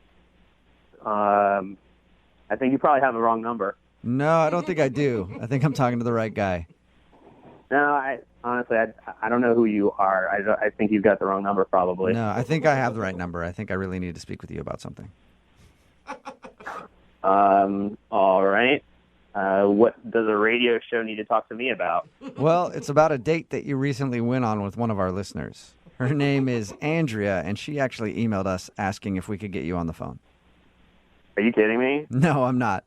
I think you probably have the wrong number. No, I don't think I do. I think I'm talking to the right guy. No, I don't know who you are. I think you've got the wrong number, probably. No, I think I have the right number. I think I really need to speak with you about something. All right. What does a radio show need to talk to me about? Well, it's about a date that you recently went on with one of our listeners. Her name is Andrea, and she actually emailed us asking if we could get you on the phone. Are you kidding me? No, I'm not.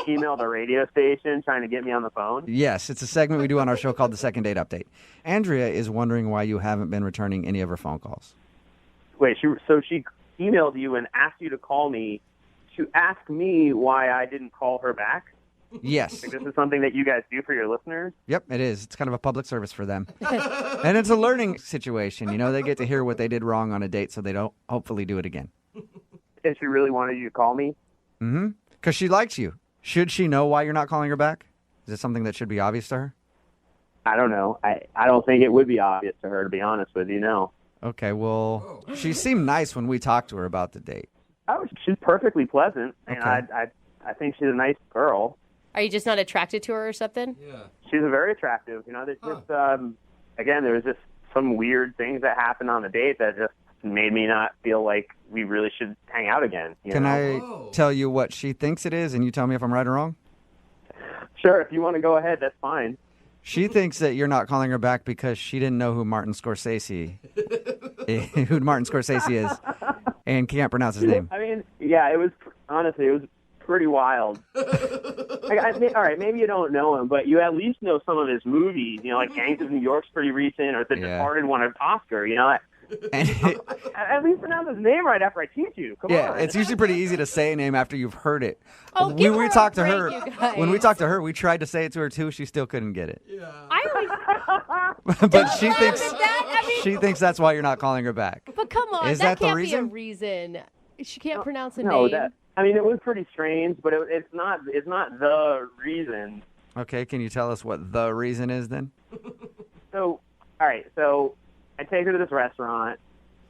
Emailed a radio station trying to get me on the phone? Yes, it's a segment we do on our show called the Second Date Update. Andrea is wondering why you haven't been returning any of her phone calls. Wait, she emailed you and asked you to call me to ask me why I didn't call her back? Yes. Like, this is something that you guys do for your listeners? Yep, it is. It's kind of a public service for them. And it's a learning situation. You know, they get to hear what they did wrong on a date so they don't hopefully do it again. And she really wanted you to call me? Mm-hmm. Because she likes you. Should she know why you're not calling her back? Is it something that should be obvious to her? I don't know. I don't think it would be obvious to her, to be honest with you, no. Okay, well, she seemed nice when we talked to her about the date. Oh, she's perfectly pleasant. And Okay. I think she's a nice girl. Are you just not attracted to her or something? Yeah. She's very attractive. You know, there's just, again, there was just some weird things that happened on the date that just made me not feel like we really should hang out again. Can I tell you what she thinks it is, and you tell me if I'm right or wrong? Sure, if you want to go ahead, that's fine. She thinks that you're not calling her back because she didn't know who Martin Scorsese is and can't pronounce his name. I mean, yeah, it was, honestly, it was pretty wild. All right, maybe you don't know him, but you at least know some of his movies. You know, like Gangs of New York's pretty recent, or The Departed won an Oscar, you know. At least pronounce his name right after I teach you. Come on. It's usually pretty easy to say a name after you've heard it. Oh, when give we her a talked to break, her, you guys. when we talked to her, we tried to say it to her too. She still couldn't get it. I always, But she thinks I mean, she thinks that's why you're not calling her back. but come on, Is that that the can't be a reason? reason. She can't pronounce a No, name. I mean, it was pretty strange, but it's not the reason. Okay, can you tell us what the reason is then? So, all right, so I take her to this restaurant,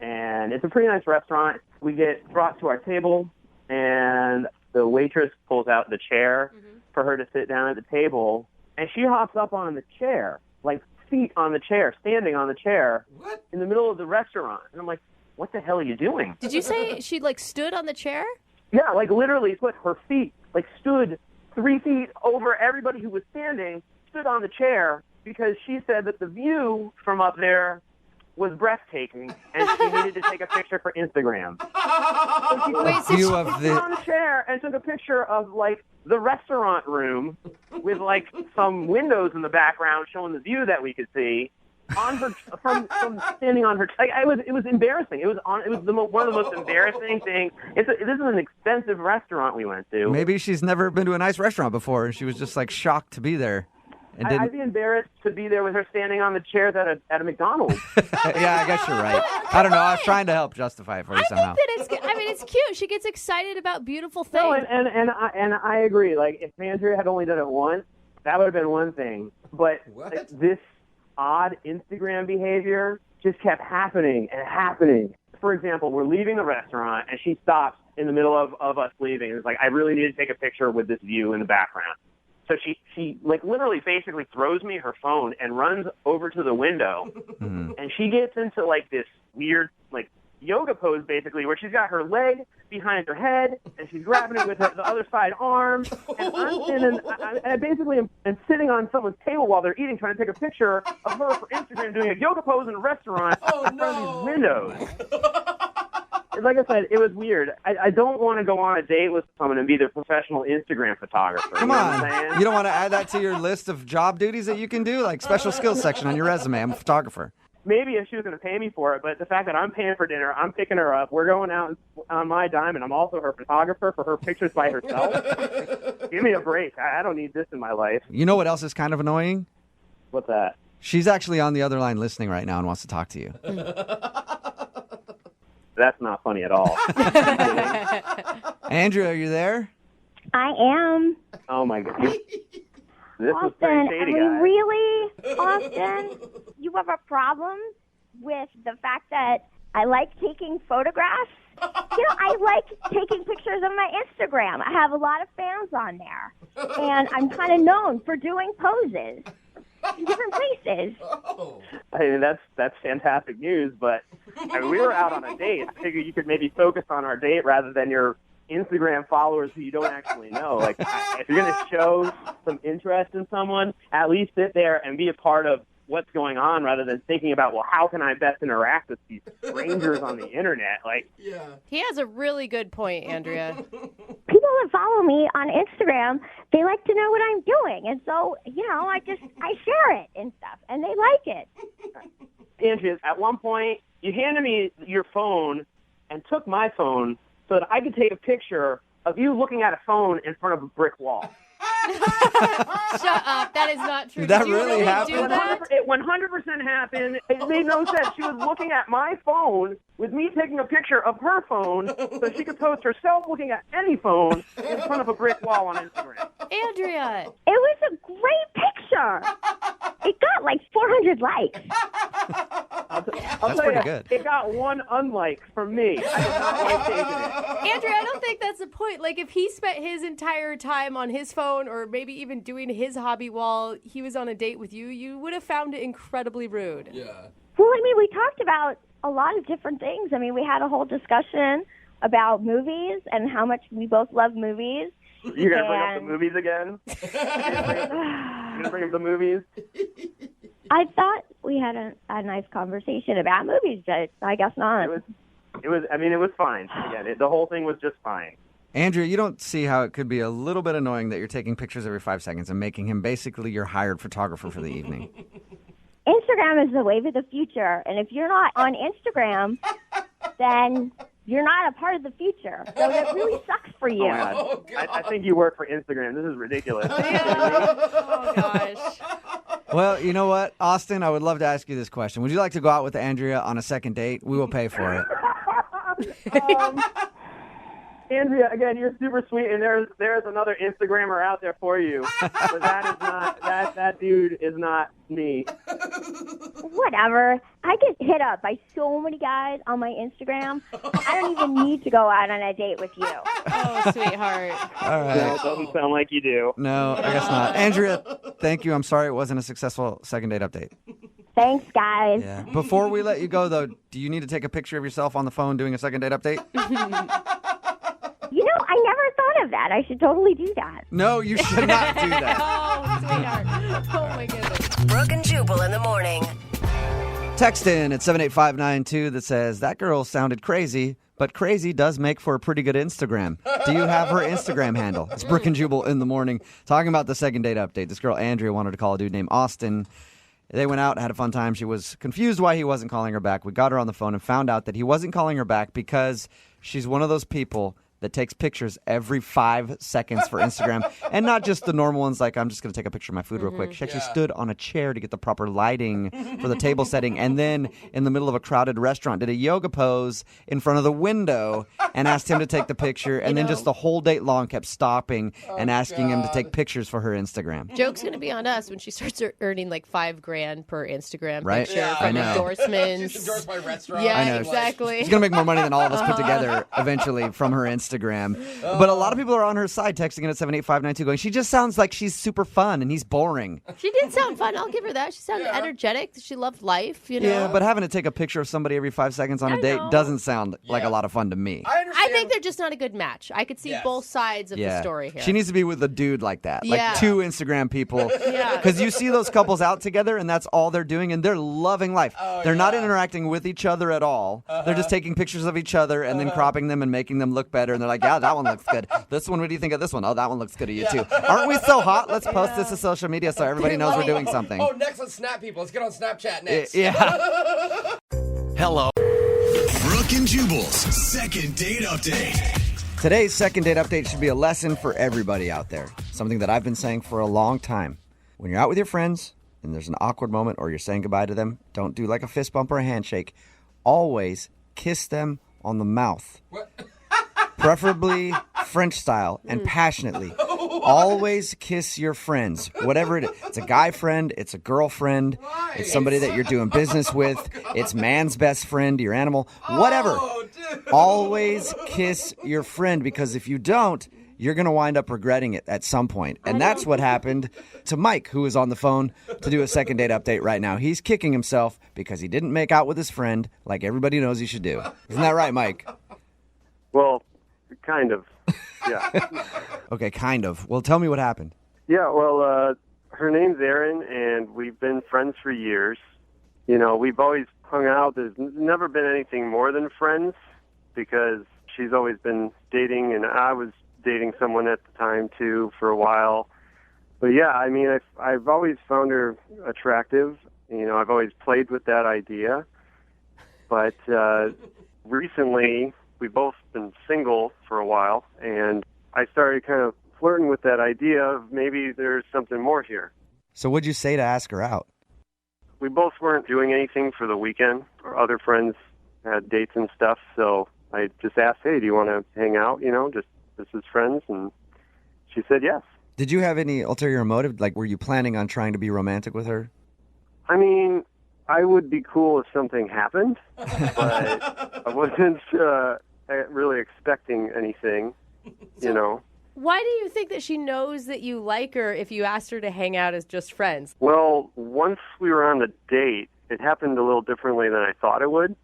and it's a pretty nice restaurant. We get brought to our table, and the waitress pulls out the chair for her to sit down at the table, and she hops up on the chair, like feet on the chair, standing on the chair in the middle of the restaurant. And I'm like, what the hell are you doing? Did you say she stood on the chair? Yeah, like literally put her feet, stood 3 feet over everybody who was standing, stood on the chair because she said that the view from up there was breathtaking and she needed to take a picture for Instagram. So she stood on the chair and took a picture of the restaurant room with some windows in the background showing the view that we could see. On her, from standing on her, it was embarrassing. It was one of the most embarrassing things. This is an expensive restaurant we went to. Maybe she's never been to a nice restaurant before, and she was just shocked to be there. And I'd be embarrassed to be there with her standing on the chairs at a McDonald's. Yeah, I guess you're right. I don't know. I was trying to help justify it for you somehow. It's cute. She gets excited about beautiful things. No, and I agree. If Andrea had only done it once, that would have been one thing. But this odd Instagram behavior just kept happening and happening. For example, we're leaving the restaurant, and she stops in the middle of us leaving. It's like, I really need to take a picture with this view in the background. So she literally basically throws me her phone and runs over to the window, and she gets into this weird yoga pose basically, where she's got her leg behind her head and she's grabbing it with the other side arm. And I basically am sitting on someone's table while they're eating, trying to take a picture of her for Instagram doing a yoga pose in a restaurant in front of these windows. Like I said, it was weird. I don't want to go on a date with someone and be their professional Instagram photographer. Come on. You don't want to add that to your list of job duties that you can do? Special skills section on your resume. I'm a photographer. Maybe if she was going to pay me for it, but the fact that I'm paying for dinner, I'm picking her up, we're going out on my dime, and I'm also her photographer for her pictures by herself. Give me a break. I don't need this in my life. You know what else is kind of annoying? What's that? She's actually on the other line listening right now and wants to talk to you. That's not funny at all. Andrew, are you there? I am. Oh, my God. This was Austin, pretty shady, I mean, guys. really, Austin, you have a problem with the fact that I like taking photographs? I like taking pictures of my Instagram. I have a lot of fans on there, and I'm kind of known for doing poses in different places. I mean, that's fantastic news, but we were out on a date. I figured you could maybe focus on our date rather than your Instagram followers who you don't actually know. If you're going to show some interest in someone, at least sit there and be a part of what's going on rather than thinking about, well, how can I best interact with these strangers on the internet? He has a really good point, Andrea. People that follow me on Instagram, they like to know what I'm doing. And so, I share it and stuff, and they like it. Andrea, at one point, You handed me your phone and took my phone so that I could take a picture of you looking at a phone in front of a brick wall. Shut up. That is not true. Did that Did you really happen? do that? It 100% happened. It made no sense. She was looking at my phone with me taking a picture of her phone so she could post herself looking at any phone in front of a brick wall on Instagram. Andrea. It was a great picture. It got like 400 likes. I'll That's tell pretty you, good. It got one unlike from me. I did not like taking it. Andrea, I don't think that's the point. Like, if he spent his entire time on his phone or maybe even doing his hobby while he was on a date with you, you would have found it incredibly rude. Yeah. Well, I mean, we talked about a lot of different things. I mean, we had a whole discussion about movies and how much we both love movies. You're going to bring up the movies again? You're going to bring up the movies? I thought we had a nice conversation about movies, but I guess not. It was fine. Again, the whole thing was just fine. Andrea, you don't see how it could be a little bit annoying that you're taking pictures every 5 seconds and making him basically your hired photographer for the evening? Instagram is the wave of the future, and if you're not on Instagram, then you're not a part of the future. So that really sucks for you. Oh, I think you work for Instagram. This is ridiculous. Oh, gosh. Well, you know what, Austin, I would love to ask you this question. Would you like to go out with Andrea on a second date? We will pay for it. Andrea, again, you're super sweet, and there's another Instagrammer out there for you. But that dude is not me. Whatever. I get hit up by so many guys on my Instagram. I don't even need to go out on a date with you. Oh, sweetheart. All right. No, it doesn't sound like you do. No, I guess not. Andrea, thank you. I'm sorry it wasn't a successful second date update. Thanks, guys. Yeah. Before we let you go, though, do you need to take a picture of yourself on the phone doing a second date update? You know, I never thought of that. I should totally do that. No, you should not do that. Oh, sweetheart. Oh, my goodness. Brooke and Jubal in the morning. Text in at 78592 that says, that girl sounded crazy, but crazy does make for a pretty good Instagram. Do you have her Instagram handle? It's Brooke and Jubal in the morning. Talking about the second date update. This girl, Andrea, wanted to call a dude named Austin. They went out, had a fun time. She was confused why he wasn't calling her back. We got her on the phone and found out that he wasn't calling her back because she's one of those people that takes pictures every 5 seconds for Instagram. And not just the normal ones like, I'm just going to take a picture of my food real quick. She actually stood on a chair to get the proper lighting for the table setting. And then in the middle of a crowded restaurant, did a yoga pose in front of the window and asked him to take the picture. And then just the whole date long kept stopping and asking him to take pictures for her Instagram. Joke's going to be on us when she starts earning like $5,000 per Instagram Right? picture Yeah, from I know. endorsements. She's endorsed by restaurants. Yeah, I know. exactly. She's going to make more money than all of us put together eventually from her Instagram. But a lot of people are on her side texting in at 78592 going, she just sounds like she's super fun and he's boring. She did sound fun. I'll give her that. She sounded energetic. She loved life, you know. Yeah, but having to take a picture of somebody every 5 seconds on a date doesn't sound like a lot of fun to me. I think they're just not a good match. I could see both sides of the story here. She needs to be with a dude like that. Like Yeah. 2 Instagram people. Yeah. Because you see those couples out together and that's all they're doing and they're loving life. They're not interacting with each other at all. They're just taking pictures of each other and then cropping them and making them look better. And they're like, yeah, that one looks good. This one, what do you think of this one? Oh, that one looks good to you too. Aren't we so hot? Let's post this to social media so everybody knows we're doing something. Oh, next let's snap people. Let's get on Snapchat next. Yeah. Hello. Brooke and Jubal's second date update. Today's second date update should be a lesson for everybody out there. Something that I've been saying for a long time. When you're out with your friends and there's an awkward moment or you're saying goodbye to them, don't do like a fist bump or a handshake. Always kiss them on the mouth. What? Preferably French style and passionately. Always kiss your friends, whatever it is. It's a guy friend, it's a girlfriend, it's somebody that you're doing business with, it's man's best friend, your animal, whatever. Always kiss your friend because if you don't, you're going to wind up regretting it at some point. And that's what happened to Mike, who is on the phone to do a second date update right now. He's kicking himself because he didn't make out with his friend like everybody knows he should do. Isn't that right, Mike? Well, kind of, yeah. Okay, kind of. Well, tell me what happened. Yeah, well, her name's Erin, and we've been friends for years. You know, we've always hung out. There's never been anything more than friends because she's always been dating, and I was dating someone at the time, too, for a while. But, yeah, I mean, I've always found her attractive. You know, I've always played with that idea. But recently, we've both been single for a while, and I started kind of flirting with that idea of maybe there's something more here. So what'd you say to ask her out? We both weren't doing anything for the weekend. Our other friends had dates and stuff, so I just asked, hey, do you want to hang out, just as friends? And she said yes. Did you have any ulterior motive? Like, were you planning on trying to be romantic with her? I mean, I would be cool if something happened, but I wasn't really expecting anything, Why do you think that she knows that you like her if you asked her to hang out as just friends? Well, once we were on the date, it happened a little differently than I thought it would.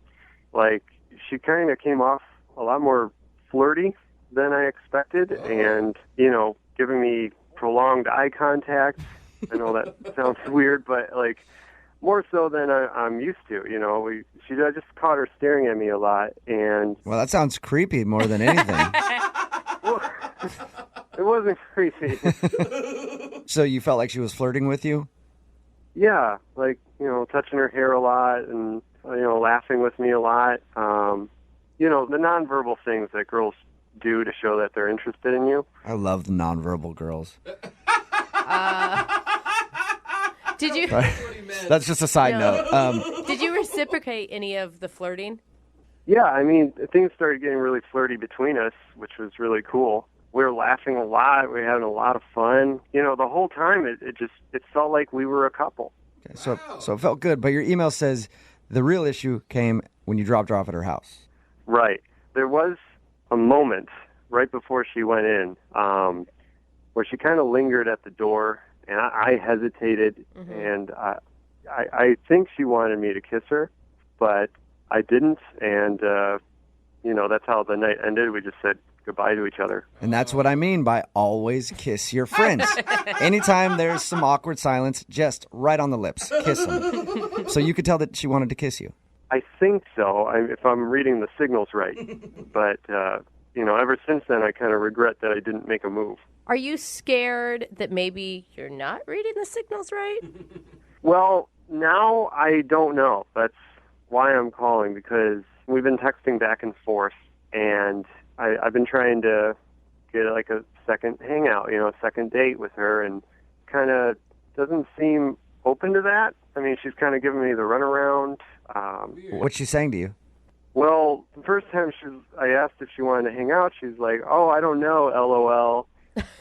Like, she kind of came off a lot more flirty than I expected, and, giving me prolonged eye contact. I know that sounds weird, but, more so than I'm used to, I just caught her staring at me a lot, and... Well, that sounds creepy more than anything. It wasn't creepy. So you felt like she was flirting with you? Yeah, touching her hair a lot and, laughing with me a lot. The nonverbal things that girls do to show that they're interested in you. I love the nonverbal girls. Did you? That's just a side note. Did you reciprocate any of the flirting? Yeah, I mean, things started getting really flirty between us, which was really cool. We were laughing a lot. We were having a lot of fun. The whole time it felt like we were a couple. Okay, so it felt good, but your email says the real issue came when you dropped her off at her house. Right. There was a moment right before she went in where she kind of lingered at the door, and I hesitated, and I think she wanted me to kiss her, but I didn't, and, that's how the night ended. We just said goodbye to each other. And that's what I mean by always kiss your friends. Anytime there's some awkward silence, just right on the lips, kiss them. So you could tell that she wanted to kiss you. I think so, if I'm reading the signals right. But, ever since then, I kind of regret that I didn't make a move. Are you scared that maybe you're not reading the signals right? Well, now I don't know. That's why I'm calling, because we've been texting back and forth, and I've been trying to get a second hangout, a second date with her, and kind of doesn't seem open to that. I mean, she's kind of giving me the runaround. What's she saying to you? Well, the first time I asked if she wanted to hang out, she's like, oh, I don't know, LOL.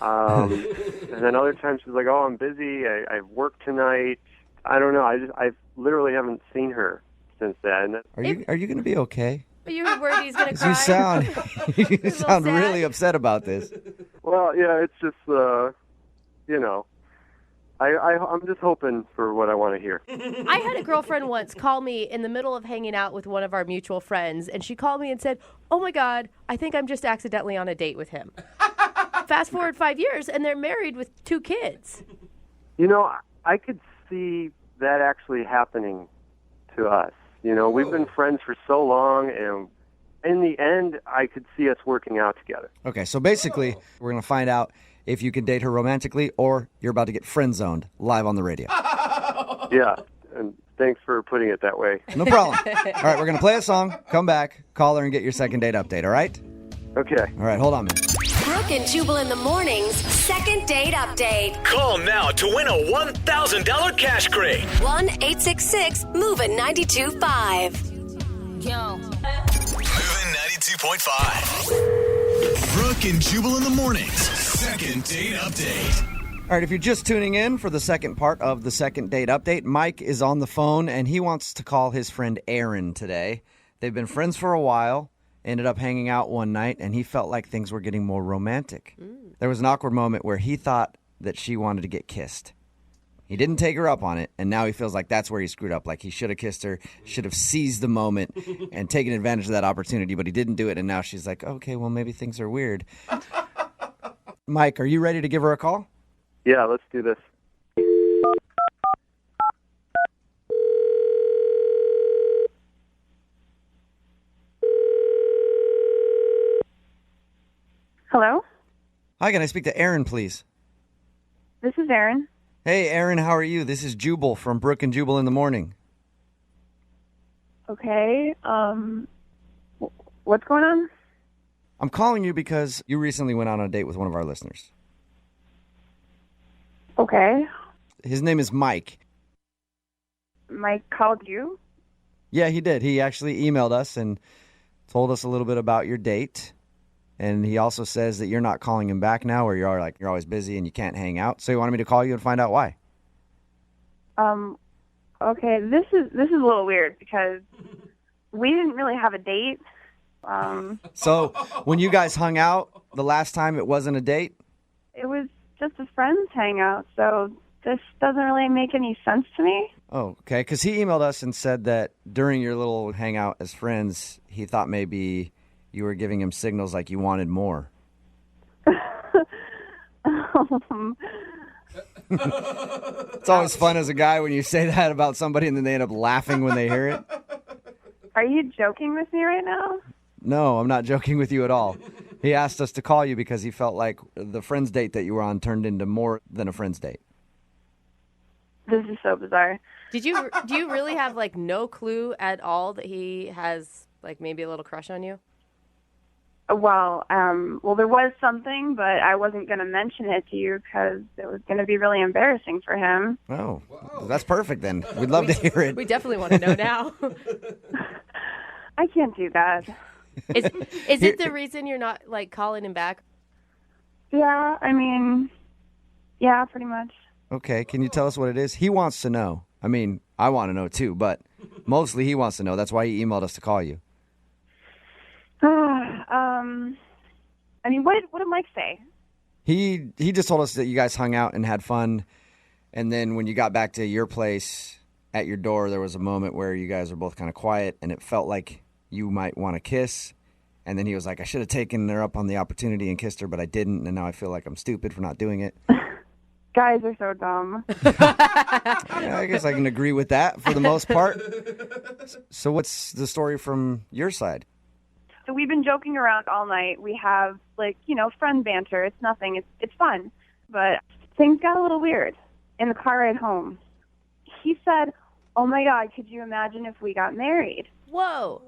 And then other times she's like, oh, I'm busy. I have work tonight. I don't know. I literally haven't seen her since then. Are you going to be okay? Are you worried he's going to cry? You sound really upset about this. Well, yeah, it's just, I'm just hoping for what I want to hear. I had a girlfriend once call me in the middle of hanging out with one of our mutual friends, and she called me and said, oh my God, I think I'm just accidentally on a date with him. Fast forward 5 years, and they're married with 2 kids. I could see that actually happening to us. We've been friends for so long, and in the end, I could see us working out together. Okay, so basically, we're going to find out if you can date her romantically or you're about to get friend-zoned live on the radio. Yeah, and thanks for putting it that way. No problem. All right, we're going to play a song, come back, call her, and get your second date update, all right? Okay. All right, hold on, man. Brooke and Jubal in the mornings, second date update. Call now to win a $1,000 cash crate. 1-866-MOVING-92.5. Yo. Moving 92.5. Brooke and Jubal in the mornings, second date update. All right, if you're just tuning in for the second part of the second date update, Mike is on the phone, and he wants to call his friend Aaron today. They've been friends for a while. Ended up hanging out one night, and he felt like things were getting more romantic. There was an awkward moment where he thought that she wanted to get kissed. He didn't take her up on it, and now he feels like that's where he screwed up. Like he should have kissed her, should have seized the moment and taken advantage of that opportunity, but he didn't do it, and now she's like, okay, well, maybe things are weird. Mike, are you ready to give her a call? Yeah, let's do this. Hello? Hi, can I speak to Aaron, please? This is Aaron. Hey, Aaron, how are you? This is Jubal from Brooke and Jubal in the morning. Okay. What's going on? I'm calling you because you recently went out on a date with one of our listeners. Okay. His name is Mike. Mike called you? Yeah, he did. He actually emailed us and told us a little bit about your date. And he also says that you're not calling him back now, or you're always busy and you can't hang out. So he wanted me to call you and find out why. Okay, this is a little weird because we didn't really have a date. So when you guys hung out the last time, it wasn't a date? It was just a friends hangout, so this doesn't really make any sense to me. Oh, okay. Because he emailed us and said that during your little hangout as friends, he thought maybe you were giving him signals like you wanted more. It's always fun as a guy when you say that about somebody and then they end up laughing when they hear it. Are you joking with me right now? No, I'm not joking with you at all. He asked us to call you because he felt like the friend's date that you were on turned into more than a friend's date. This is so bizarre. Do you really have like no clue at all that he has like maybe a little crush on you? Well, there was something, but I wasn't going to mention it to you because it was going to be really embarrassing for him. Oh, that's perfect then. We'd love to hear it. We definitely want to know now. I can't do that. Is it the reason you're not like calling him back? Yeah, I mean, yeah, pretty much. Okay, can you tell us what it is? He wants to know. I mean, I want to know too, but mostly he wants to know. That's why he emailed us to call you. I mean, what did Mike say? He just told us that you guys hung out and had fun, and then when you got back to your place, at your door, there was a moment where you guys were both kind of quiet, and it felt like you might want to kiss. And then he was like, I should have taken her up on the opportunity and kissed her, but I didn't, and now I feel like I'm stupid for not doing it. Guys are so dumb. Yeah, I guess I can agree with that for the most part. So what's the story from your side? So we've been joking around all night. We have, friend banter. It's nothing. It's fun. But things got a little weird in the car ride home. He said, oh, my God, could you imagine if we got married? Whoa.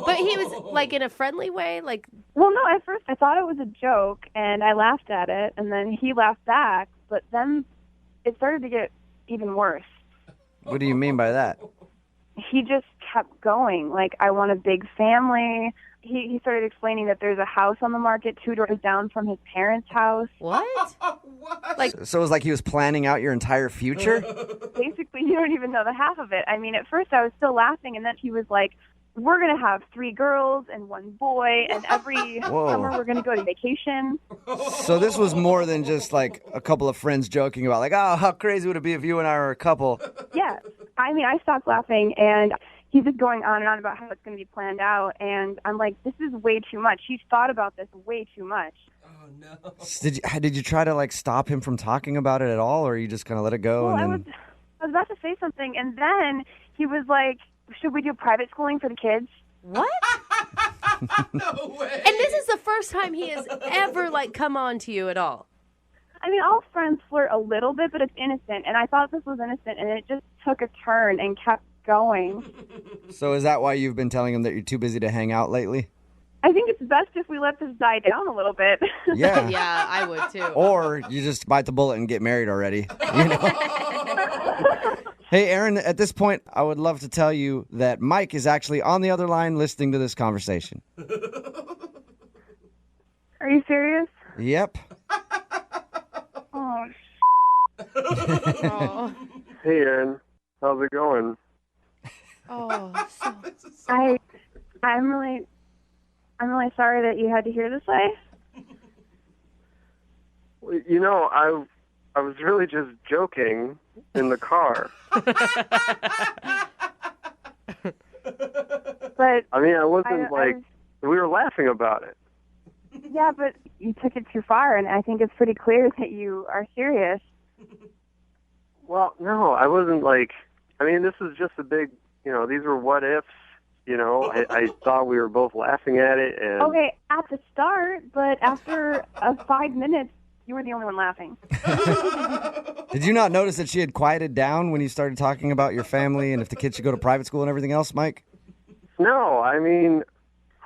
But he was, like, in a friendly way? Well, no, at first I thought it was a joke, and I laughed at it, and then he laughed back, but then it started to get even worse. What do you mean by that? He just kept going. Like, I want a big family. He started explaining that there's a house on the market 2 doors down from his parents' house. What? So it was like he was planning out your entire future? Basically, you don't even know the half of it. I mean, at first I was still laughing, and then he was like, we're going to have 3 girls and 1 boy, and every summer we're going to go to vacation. So this was more than just like a couple of friends joking about like, oh, how crazy would it be if you and I were a couple? Yeah. I mean, I stopped laughing, and he's just going on and on about how it's going to be planned out, and I'm like, this is way too much. He's thought about this way too much. Oh, no. Did you try to like stop him from talking about it at all, or you just kind of let it go? Well, and then... I was about to say something, and then he was like, should we do private schooling for the kids? What? No way. And this is the first time he has ever, come on to you at all. I mean, all friends flirt a little bit, but it's innocent, and I thought this was innocent, and it just took a turn and kept going. So is that why you've been telling him that you're too busy to hang out lately? I think it's best if we let this die down a little bit. Yeah. Yeah, I would too. Or you just bite the bullet and get married already. You know? Hey, Aaron, at this point, I would love to tell you that Mike is actually on the other line listening to this conversation. Are you serious? Yep. Oh, Oh, Hey, Aaron. How's it going? I'm really sorry that you had to hear this way. You know, I was really just joking in the car. But I mean, I wasn't we were laughing about it. yeah, but you took it too far, and I think it's pretty clear that you are serious. Well, no, I wasn't I mean, this was just a big, these were what ifs, I thought we were both laughing at it. And Okay, at the start, but after 5 minutes, You were the only one laughing. Did you not notice that she had quieted down when you started talking about your family and if the kids should go to private school and everything else, Mike? No, I mean,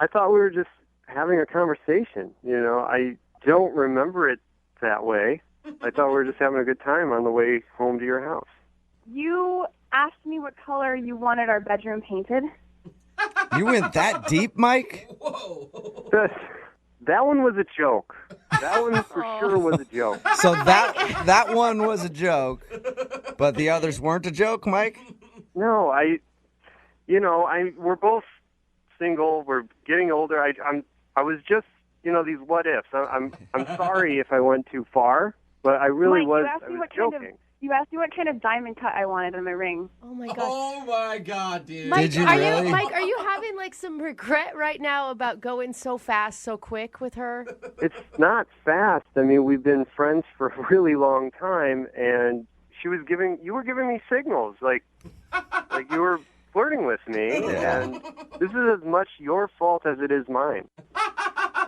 I thought we were just having a conversation. I don't remember it that way. I thought we were just having a good time on the way home to your house. You asked me what color you wanted our bedroom painted. You went that deep, Mike? That one was a joke. That one for sure was a joke. So that one was a joke, but the others weren't a joke, Mike? No, we're both single. We're getting older. I was just, these what ifs. I'm sorry if I went too far, but I really Mike, I was joking. You asked me what kind of diamond cut I wanted in my ring. Oh my god. Oh my god, dude. Mike, Did you are really? Mike, are you having like some regret right now about going so fast, so quick with her? It's not fast. I mean, we've been friends for a really long time, and you were giving me signals, like you were flirting with me, and this is as much your fault as it is mine.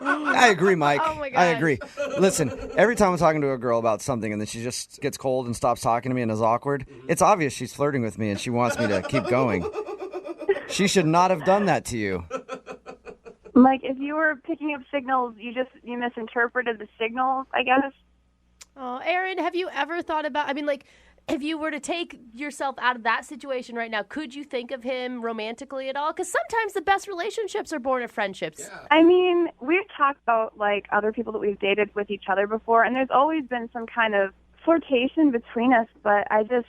I agree, Mike. Oh my I gosh. agree. Listen, every time I'm talking to a girl about something and then she just gets cold and stops talking to me and is awkward, it's obvious she's flirting with me and she wants me to keep going. She should not have done that to you. Mike, if you were picking up signals, you misinterpreted the signals, I guess. Oh, Aaron, have you ever thought about, if you were to take yourself out of that situation right now, could you think of him romantically at all? Because sometimes the best relationships are born of friendships. Yeah. I mean, we've talked about, other people that we've dated with each other before, and there's always been some kind of flirtation between us, but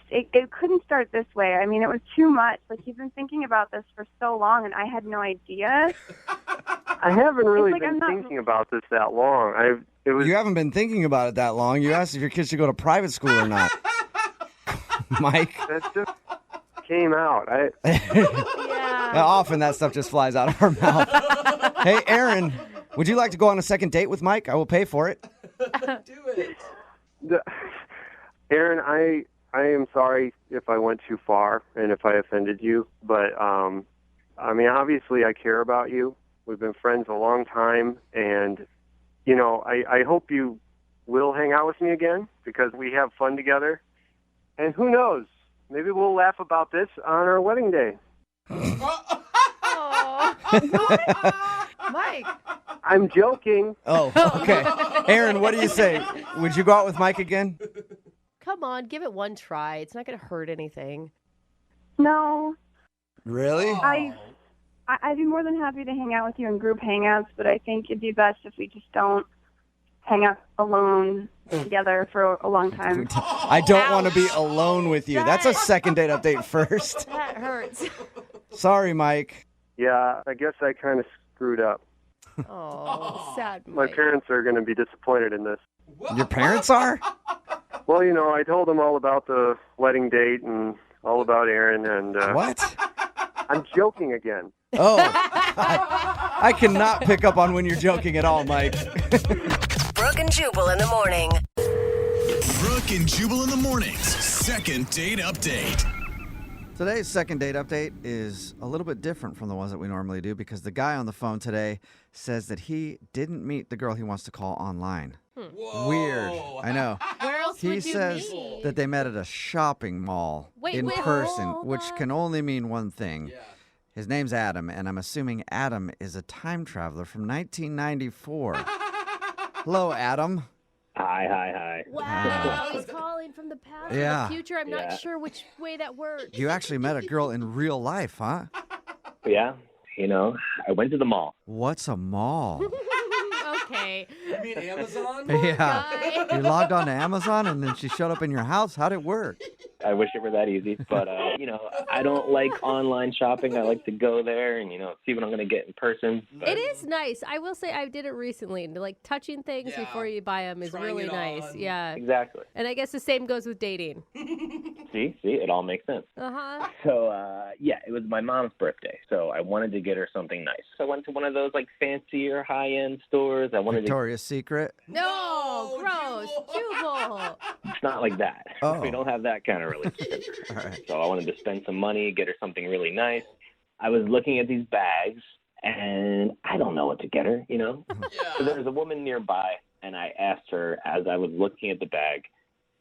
it couldn't start this way. I mean, it was too much. He's been thinking about this for so long, and I had no idea. I haven't really been thinking about this that long. You haven't been thinking about it that long. You asked if your kids should go to private school or not. Mike. That just came out. Often that stuff just flies out of our mouth. Hey, Aaron, would you like to go on a second date with Mike? I will pay for it. Do it. Aaron, I am sorry if I went too far and if I offended you, but obviously I care about you. We've been friends a long time, and I hope you will hang out with me again because we have fun together. And who knows? Maybe we'll laugh about this on our wedding day. Mike. I'm joking. Oh, okay. Aaron, what do you say? Would you go out with Mike again? Come on, give it one try. It's not going to hurt anything. No. Really? I'd be more than happy to hang out with you in group hangouts, but I think it'd be best if we just don't hang out alone together for a long time. I don't want to be alone with you. That's a second date update first. That hurts. Sorry, Mike. Yeah, I guess I kind of screwed up. Oh, sad My Mike. parents are going to be disappointed in this. Your parents are? Well, I told them all about the wedding date and all about Aaron, and What? I'm joking again. Oh, I cannot pick up on when you're joking at all, Mike. Brooke and Jubal in the morning. Brooke and Jubal in the mornings. Second date update. Today's second date update is a little bit different from the ones that we normally do because the guy on the phone today says that he didn't meet the girl he wants to call online. Whoa. Weird. I know. Where else He would you says meet? that they met at a shopping mall in Wait, person, hold which on. can only mean one thing. Yeah. His name's Adam, and I'm assuming Adam is a time traveler from 1994. Hello, Adam. Hi. Wow, he's calling from the past or Yeah. the future. I'm Yeah. not sure which way that works. You actually met a girl in real life, huh? Yeah, I went to the mall. What's a mall? Okay. You mean Amazon? Yeah. You logged on to Amazon and then she showed up in your house? How'd it work? I wish it were that easy, but I don't like online shopping. I like to go there and see what I'm going to get in person. But It is nice. I will say I did it recently. Like touching things Yeah. before you buy them is Trying really it nice. on. Yeah. Exactly. And I guess the same goes with dating. See, it all makes sense. Uh-huh. So, it was my mom's birthday, so I wanted to get her something nice. So I went to one of those fancier high-end stores. I wanted Victoria's Secret? No, gross. Jubal. It's not like that. Oh. We don't have that kind of relationship. All right. So I wanted to spend some money, get her something really nice. I was looking at these bags, and I don't know what to get her, So there was a woman nearby, and I asked her as I was looking at the bag,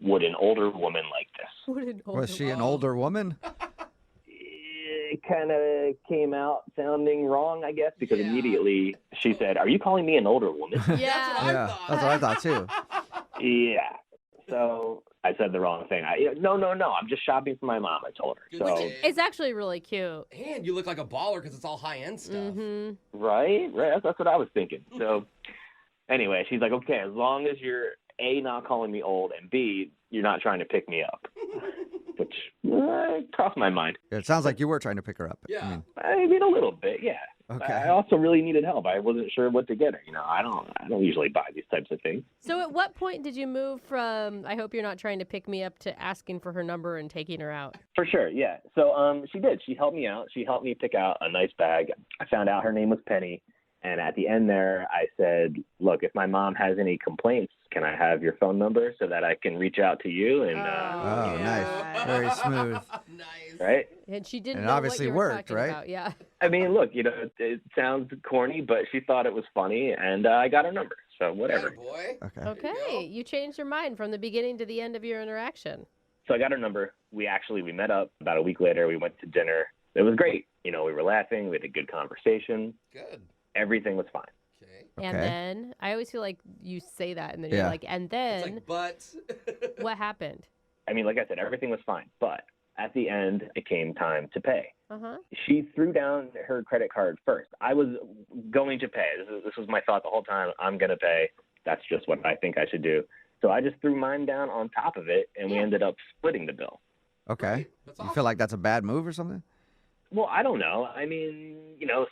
would an older woman like this? Was she an older woman? It kind of came out sounding wrong, I guess, because immediately she said, "Are you calling me an older woman?" Yeah, that's what I thought too. Yeah. So I said the wrong thing. No. I'm just shopping for my mom, I told her. So It's actually really cute. And you look like a baller because it's all high-end stuff. Right. That's what I was thinking. So anyway, she's like, okay, as long as you're A, not calling me old, and B, you're not trying to pick me up. Which crossed my mind. It sounds like you were trying to pick her up. Yeah. I mean, a little bit, yeah. Okay. I also really needed help. I wasn't sure what to get her. I don't usually buy these types of things. So at what point did you move from, I hope you're not trying to pick me up, to asking for her number and taking her out? For sure, yeah. So she did. She helped me out. She helped me pick out a nice bag. I found out her name was Penny. And at the end there, I said, look, if my mom has any complaints, can I have your phone number so that I can reach out to you? And nice. Very smooth. Right? And she didn't And it know obviously what you were worked, talking right? about. Yeah. I mean, look, it sounds corny, but she thought it was funny, and I got her number. So whatever. Boy. Okay. You changed your mind from the beginning to the end of your interaction. So I got her number. We met up about a week later. We went to dinner. It was great. We were laughing. We had a good conversation. Good. Everything was fine. And then, I always feel like you say that, and then you're like, and then, but what happened? I mean, like I said, everything was fine. But at the end, it came time to pay. Uh-huh. She threw down her credit card first. I was going to pay. This was my thought the whole time. I'm going to pay. That's just what I think I should do. So I just threw mine down on top of it, and we ended up splitting the bill. Okay. You feel like that's a bad move or something? Well, I don't know. I mean,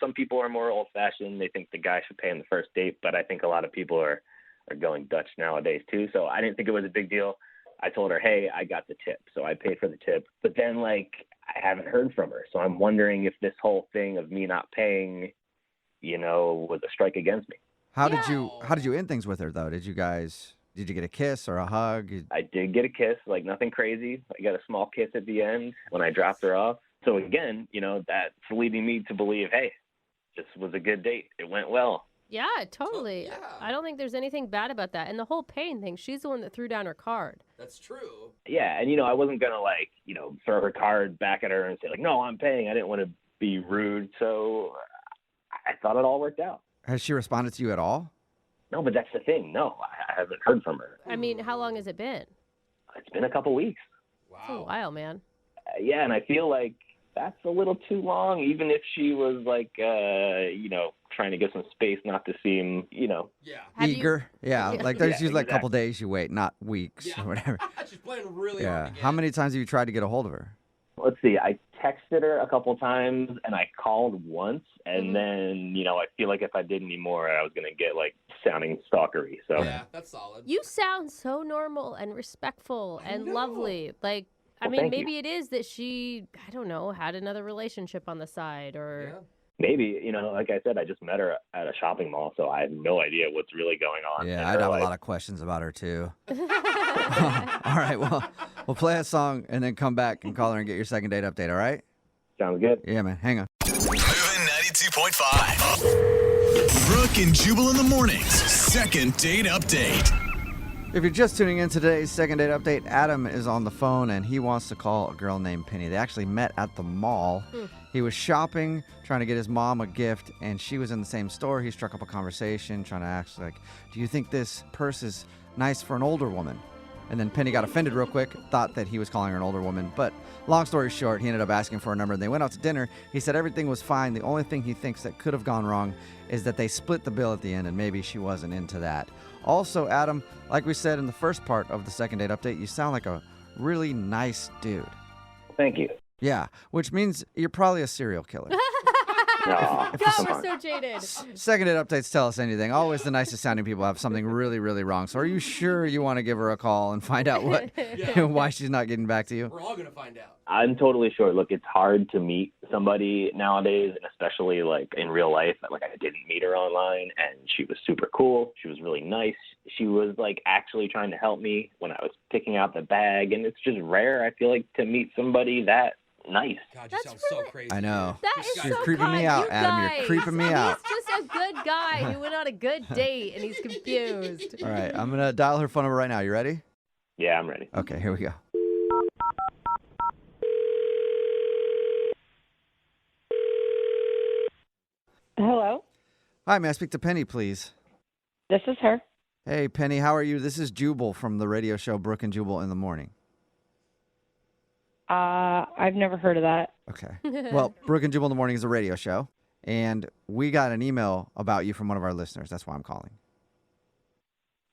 some people are more old-fashioned. They think the guy should pay on the first date, but I think a lot of people are going Dutch nowadays, too. So I didn't think it was a big deal. I told her, hey, I got the tip. So I paid for the tip. But then, I haven't heard from her. So I'm wondering if this whole thing of me not paying, was a strike against me. How did you end things with her, though? Did you get a kiss or a hug? I did get a kiss, nothing crazy. I got a small kiss at the end when I dropped her off. So again, that's leading me to believe, hey, this was a good date. It went well. Yeah, totally. I don't think there's anything bad about that. And the whole paying thing, she's the one that threw down her card. That's true. Yeah, and I wasn't going to throw her card back at her and say no, I'm paying. I didn't want to be rude. So I thought it all worked out. Has she responded to you at all? No, but that's the thing. No, I haven't heard from her. I mean, how long has it been? It's been a couple weeks. Wow. It's a while, man. Yeah, and I feel like that's a little too long, even if she was trying to get some space, not to seem, eager. There's usually a couple exactly. days you wait, not weeks or whatever. She's playing really hard to get. How many times have you tried to get a hold of her? Let's see. I texted her a couple times, and I called once, and then, I feel like if I did any more, I was going to get, sounding stalkery. So yeah, that's solid. You sound so normal and respectful and lovely. I Well, mean, thank maybe you. it is that she, I don't know, had another relationship on the side or... Maybe, like I said, I just met her at a shopping mall, so I have no idea what's really going on. Yeah, I'd have a lot of questions about her, too. All right, well, we'll play a song and then come back and call her and get your second date update, all right? Sounds good. Yeah, man. Hang on. Moving 92.5. Brooke and Jubal in the mornings. Second date update. If you're just tuning in today's second date update, Adam is on the phone and he wants to call a girl named Penny. They actually met at the mall. He was shopping, trying to get his mom a gift, and she was in the same store. He struck up a conversation, trying to ask, do you think this purse is nice for an older woman? And then Penny got offended real quick, thought that he was calling her an older woman. But long story short, he ended up asking for a number, and they went out to dinner. He said everything was fine. The only thing he thinks that could have gone wrong is that they split the bill at the end, and maybe she wasn't into that. Also, Adam, like we said in the first part of the second date update, you sound like a really nice dude. Thank you. Yeah, which means you're probably a serial killer. God, we're so jaded. Second date updates tell us anything. Always the nicest sounding people have something really, really wrong. So are you sure you want to give her a call and find out why she's not getting back to you? We're all going to find out. I'm totally sure. Look, it's hard to meet somebody nowadays, and especially in real life. I didn't meet her online, and she was super cool. She was really nice. She was actually trying to help me when I was picking out the bag, and it's just rare, I feel like, to meet somebody that nice. God, you sound so crazy. I know. That is You're so creeping kind. me out, You Adam. guys. You're creeping me out. He's just a good guy who went on a good date and he's confused. All right, I'm going to dial her phone number right now. You ready? Yeah, I'm ready. Okay, here we go. Hello, Hi, may I speak to Penny, please? this is her. Hey, Penny, how are you? This is Jubal from the radio show Brooke and Jubal in the Morning. I've never heard of that. Okay. Well, Brooke and Jubal in the Morning is a radio show, and we got an email about you from one of our listeners. That's why I'm calling.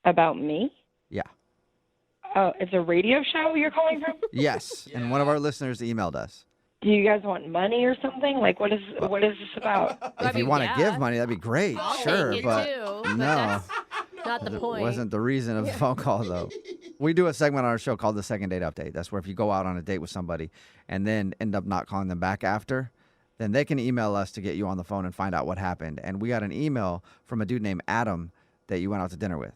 About me? Yeah. Oh, it's a radio show you're calling from? Yes, and one of our listeners emailed us. Do you guys want money or something? Like, what is this about? If you want to give money, that'd be great. Sure, take it but too, but no. that's not the That point. wasn't the reason of the phone call, though. We do a segment on our show called the Second Date Update. That's where if you go out on a date with somebody and then end up not calling them back after, then they can email us to get you on the phone and find out what happened. And we got an email from a dude named Adam that you went out to dinner with.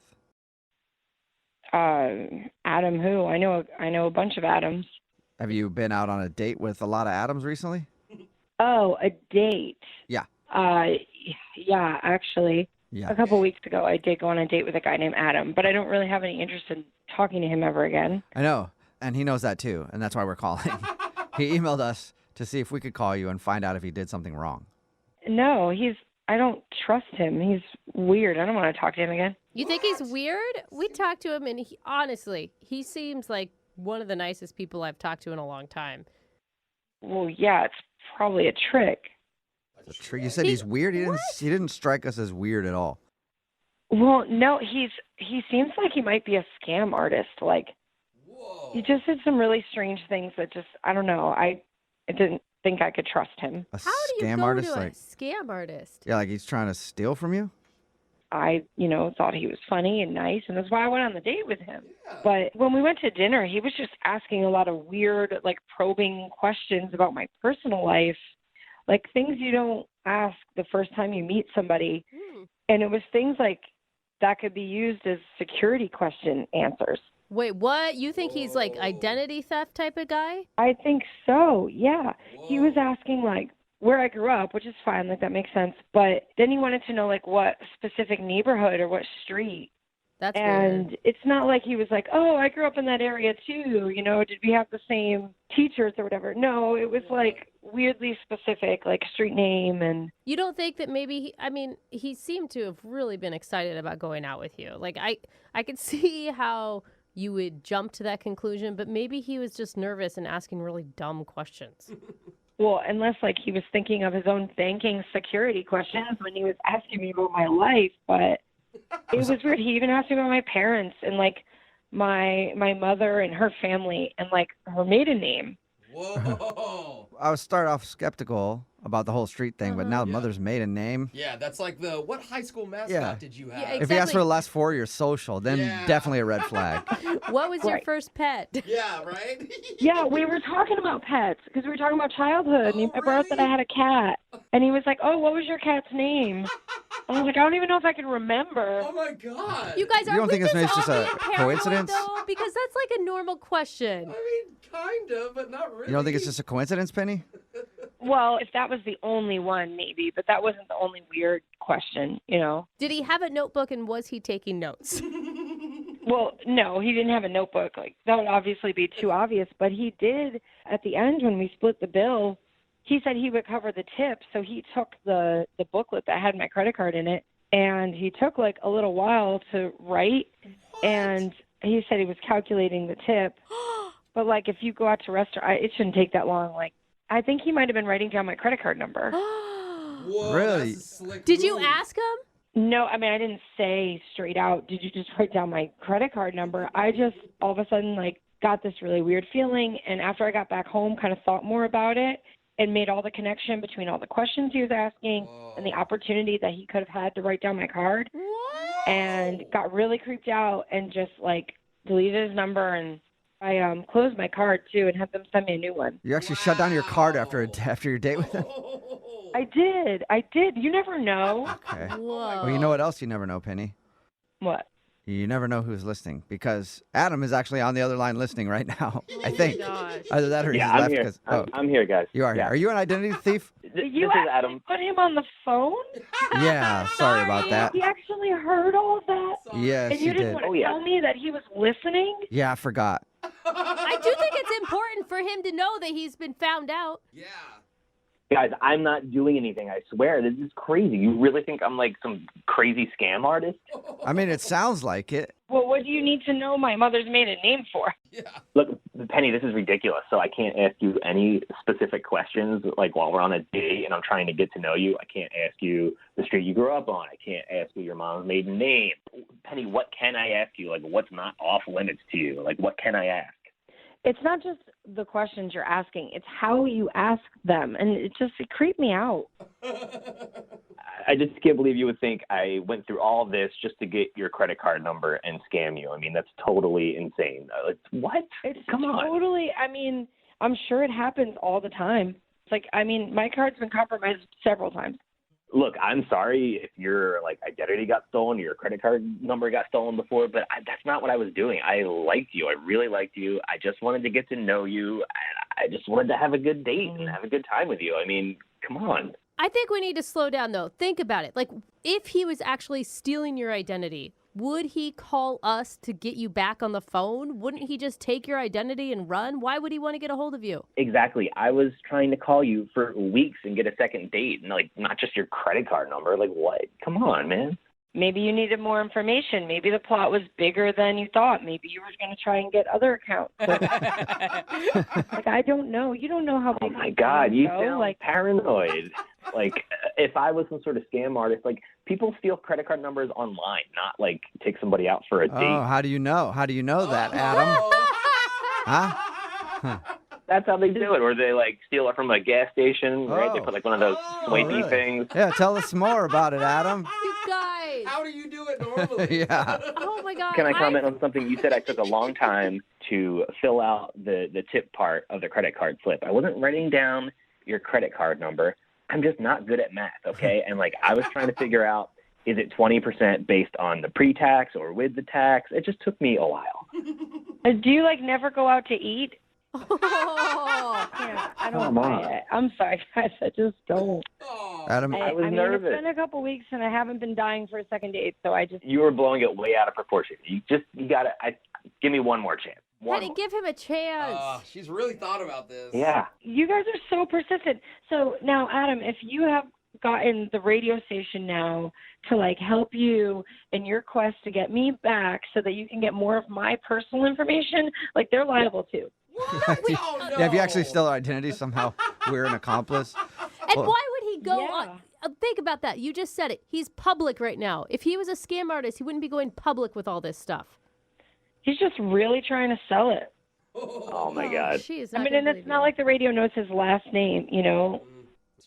Adam who? I know a bunch of Adams. Have you been out on a date with a lot of Adams recently? Oh, a date. Yeah. Yeah, actually. Yeah. A couple weeks ago, I did go on a date with a guy named Adam, but I don't really have any interest in talking to him ever again. I know, and he knows that too, and that's why we're calling. He emailed us to see if we could call you and find out if he did something wrong. No, I don't trust him. He's weird. I don't want to talk to him again. You think he's weird? We talked to him, and honestly, he seems like one of the nicest people I've talked to in a long time. Well, yeah, it's probably a trick. You said he's weird? He didn't strike us as weird at all. Well, no, he seems like he might be a scam artist. Like, he just did some really strange things that just, I don't know. I didn't think I could trust him. A How do you scam go artist? to a Like, scam artist? yeah, like he's trying to steal from you? I, thought he was funny and nice, and that's why I went on the date with him. But when we went to dinner, he was just asking a lot of weird, like, probing questions about my personal life, like things you don't ask the first time you meet somebody. And it was things like that could be used as security question answers. Wait, what? You think he's like identity theft type of guy? I think so, yeah. He was asking, like, where I grew up, which is fine, like, that makes sense. But then he wanted to know, like, what specific neighborhood or what street. That's and weird. It's not like he was like, oh, I grew up in that area too. Did we have the same teachers or whatever? No, it was like weirdly specific, like street name and. You don't think that maybe, he seemed to have really been excited about going out with you. Like, I could see how you would jump to that conclusion, but maybe he was just nervous and asking really dumb questions. Well, unless like he was thinking of his own banking security questions when he was asking me about my life, but it was weird. He even asked me about my parents and like my mother and her family and like her maiden name. Whoa. I was start off skeptical about the whole street thing, but now the mother's maiden name. Yeah, that's like what high school mascot Yeah. did you have? Yeah, If he asks for the last four of your social, then definitely a red flag. What was your Right. first pet? Yeah, right? Yeah, we were talking about pets because we were talking about childhood. And I brought up that I had a cat. And he was like, oh, what was your cat's name? I was like, I don't even know if I can remember. Oh, my God. You guys, You are don't we think it's maybe just a paranoid, coincidence? though? Because that's like a normal question. Kind of, but not really. You don't think it's just a coincidence, Penny? Well, if that was the only one, maybe, but that wasn't the only weird question, Did he have a notebook and was he taking notes? Well, no, he didn't have a notebook. Like that would obviously be too obvious, but he did at the end when we split the bill. He said he would cover the tip, so he took the booklet that had my credit card in it, and he took like a little while to write, and he said he was calculating the tip. But like if you go out to a restaurant, it shouldn't take that long. Like I think he might have been writing down my credit card number. Whoa, Really? that's a slick Did you move. ask him? No, I didn't say straight out, did you just write down my credit card number? I just all of a sudden like got this really weird feeling, and after I got back home kind of thought more about it and made all the connection between all the questions he was asking and the opportunity that he could have had to write down my card. And got really creeped out and just like deleted his number, and I closed my card too and had them send me a new one. You actually shut down your card after your date with him? I did. You never know. Okay. Whoa. Well, you know what else you never know, Penny? What? You never know who's listening because Adam is actually on the other line listening right now. I think. Gosh. Either that or Yeah, he's I'm left. here. 'Cause- I'm here, guys. You are here. Yeah. Are you an identity thief? This You is actually Adam. put him on the phone? Yeah. Sorry about that. He actually heard all of that? Yes, And you he didn't did. want to Oh, yeah. tell me that he was listening? Yeah, I forgot. I do think it's important for him to know that he's been found out. Yeah. Guys, I'm not doing anything. I swear. This is crazy. You really think I'm like some crazy scam artist? I mean, it sounds like it. Well, what do you need to know my mother's maiden name for? Look, Penny, this is ridiculous. So I can't ask you any specific questions like while we're on a date and I'm trying to get to know you. I can't ask you the street you grew up on. I can't ask you your mom's maiden name. Penny, what can I ask you? Like, what's not off limits to you? Like, what can I ask? It's not just the questions you're asking. It's how you ask them. And it creeped me out. I just can't believe you would think I went through all this just to get your credit card number and scam you. I mean, that's totally insane. Like, what? Come on. Totally. I mean, I'm sure it happens all the time. It's like, I mean, my card's been compromised several times. Look, I'm sorry if your identity got stolen, your credit card number got stolen before, but that's not what I was doing. I liked you. I really liked you. I just wanted to get to know you. I just wanted to have a good date and have a good time with you. I mean, come on. I think we need to slow down, though. Think about it. Like, if he was actually stealing your identity, would he call us to get you back on the phone? Wouldn't he just take your identity and run? Why would he want to get a hold of you? Exactly. I was trying to call you for weeks and get a second date, and not just your credit card number. Like, what? Come on, man. Maybe you needed more information. Maybe the plot was bigger than you thought. Maybe you were going to try and get other accounts. Like, I don't know. You don't know how big. Oh my God, you sound paranoid. Like, if I was some sort of scam artist, like, people steal credit card numbers online, not like take somebody out for a date. Oh, how do you know? How do you know that, Adam? Huh? That's how they do it, or they steal it from a gas station, right? They put one of those swipey really? things. Yeah, tell us more about it, Adam. You guys. How do you do it normally? Yeah. Oh, my God. Can I comment on something? You said I took a long time to fill out the tip part of the credit card slip. I wasn't writing down your credit card number. I'm just not good at math, okay? And I was trying to figure out, is it 20% based on the pre-tax or with the tax? It just took me a while. Do you never go out to eat? Oh. Yeah, I don't. I'm sorry, guys. I just don't. Adam, I was mean, nervous. It's been a couple weeks and I haven't been dying for a second date, so I just. You were blowing it way out of proportion. You gotta give me one more chance. Penny, give him a chance. She's really thought about this. Yeah. You guys are so persistent. So now, Adam, if you have gotten the radio station now to help you in your quest to get me back so that you can get more of my personal information, they're liable too. Oh, no. Yeah, if you actually steal our identity, somehow we're an accomplice. And Well, why would he go on? Think about that. You just said it. He's public right now. If he was a scam artist, he wouldn't be going public with all this stuff. He's just really trying to sell it. Oh my God. She's I mean, and it's not like the radio knows his last name,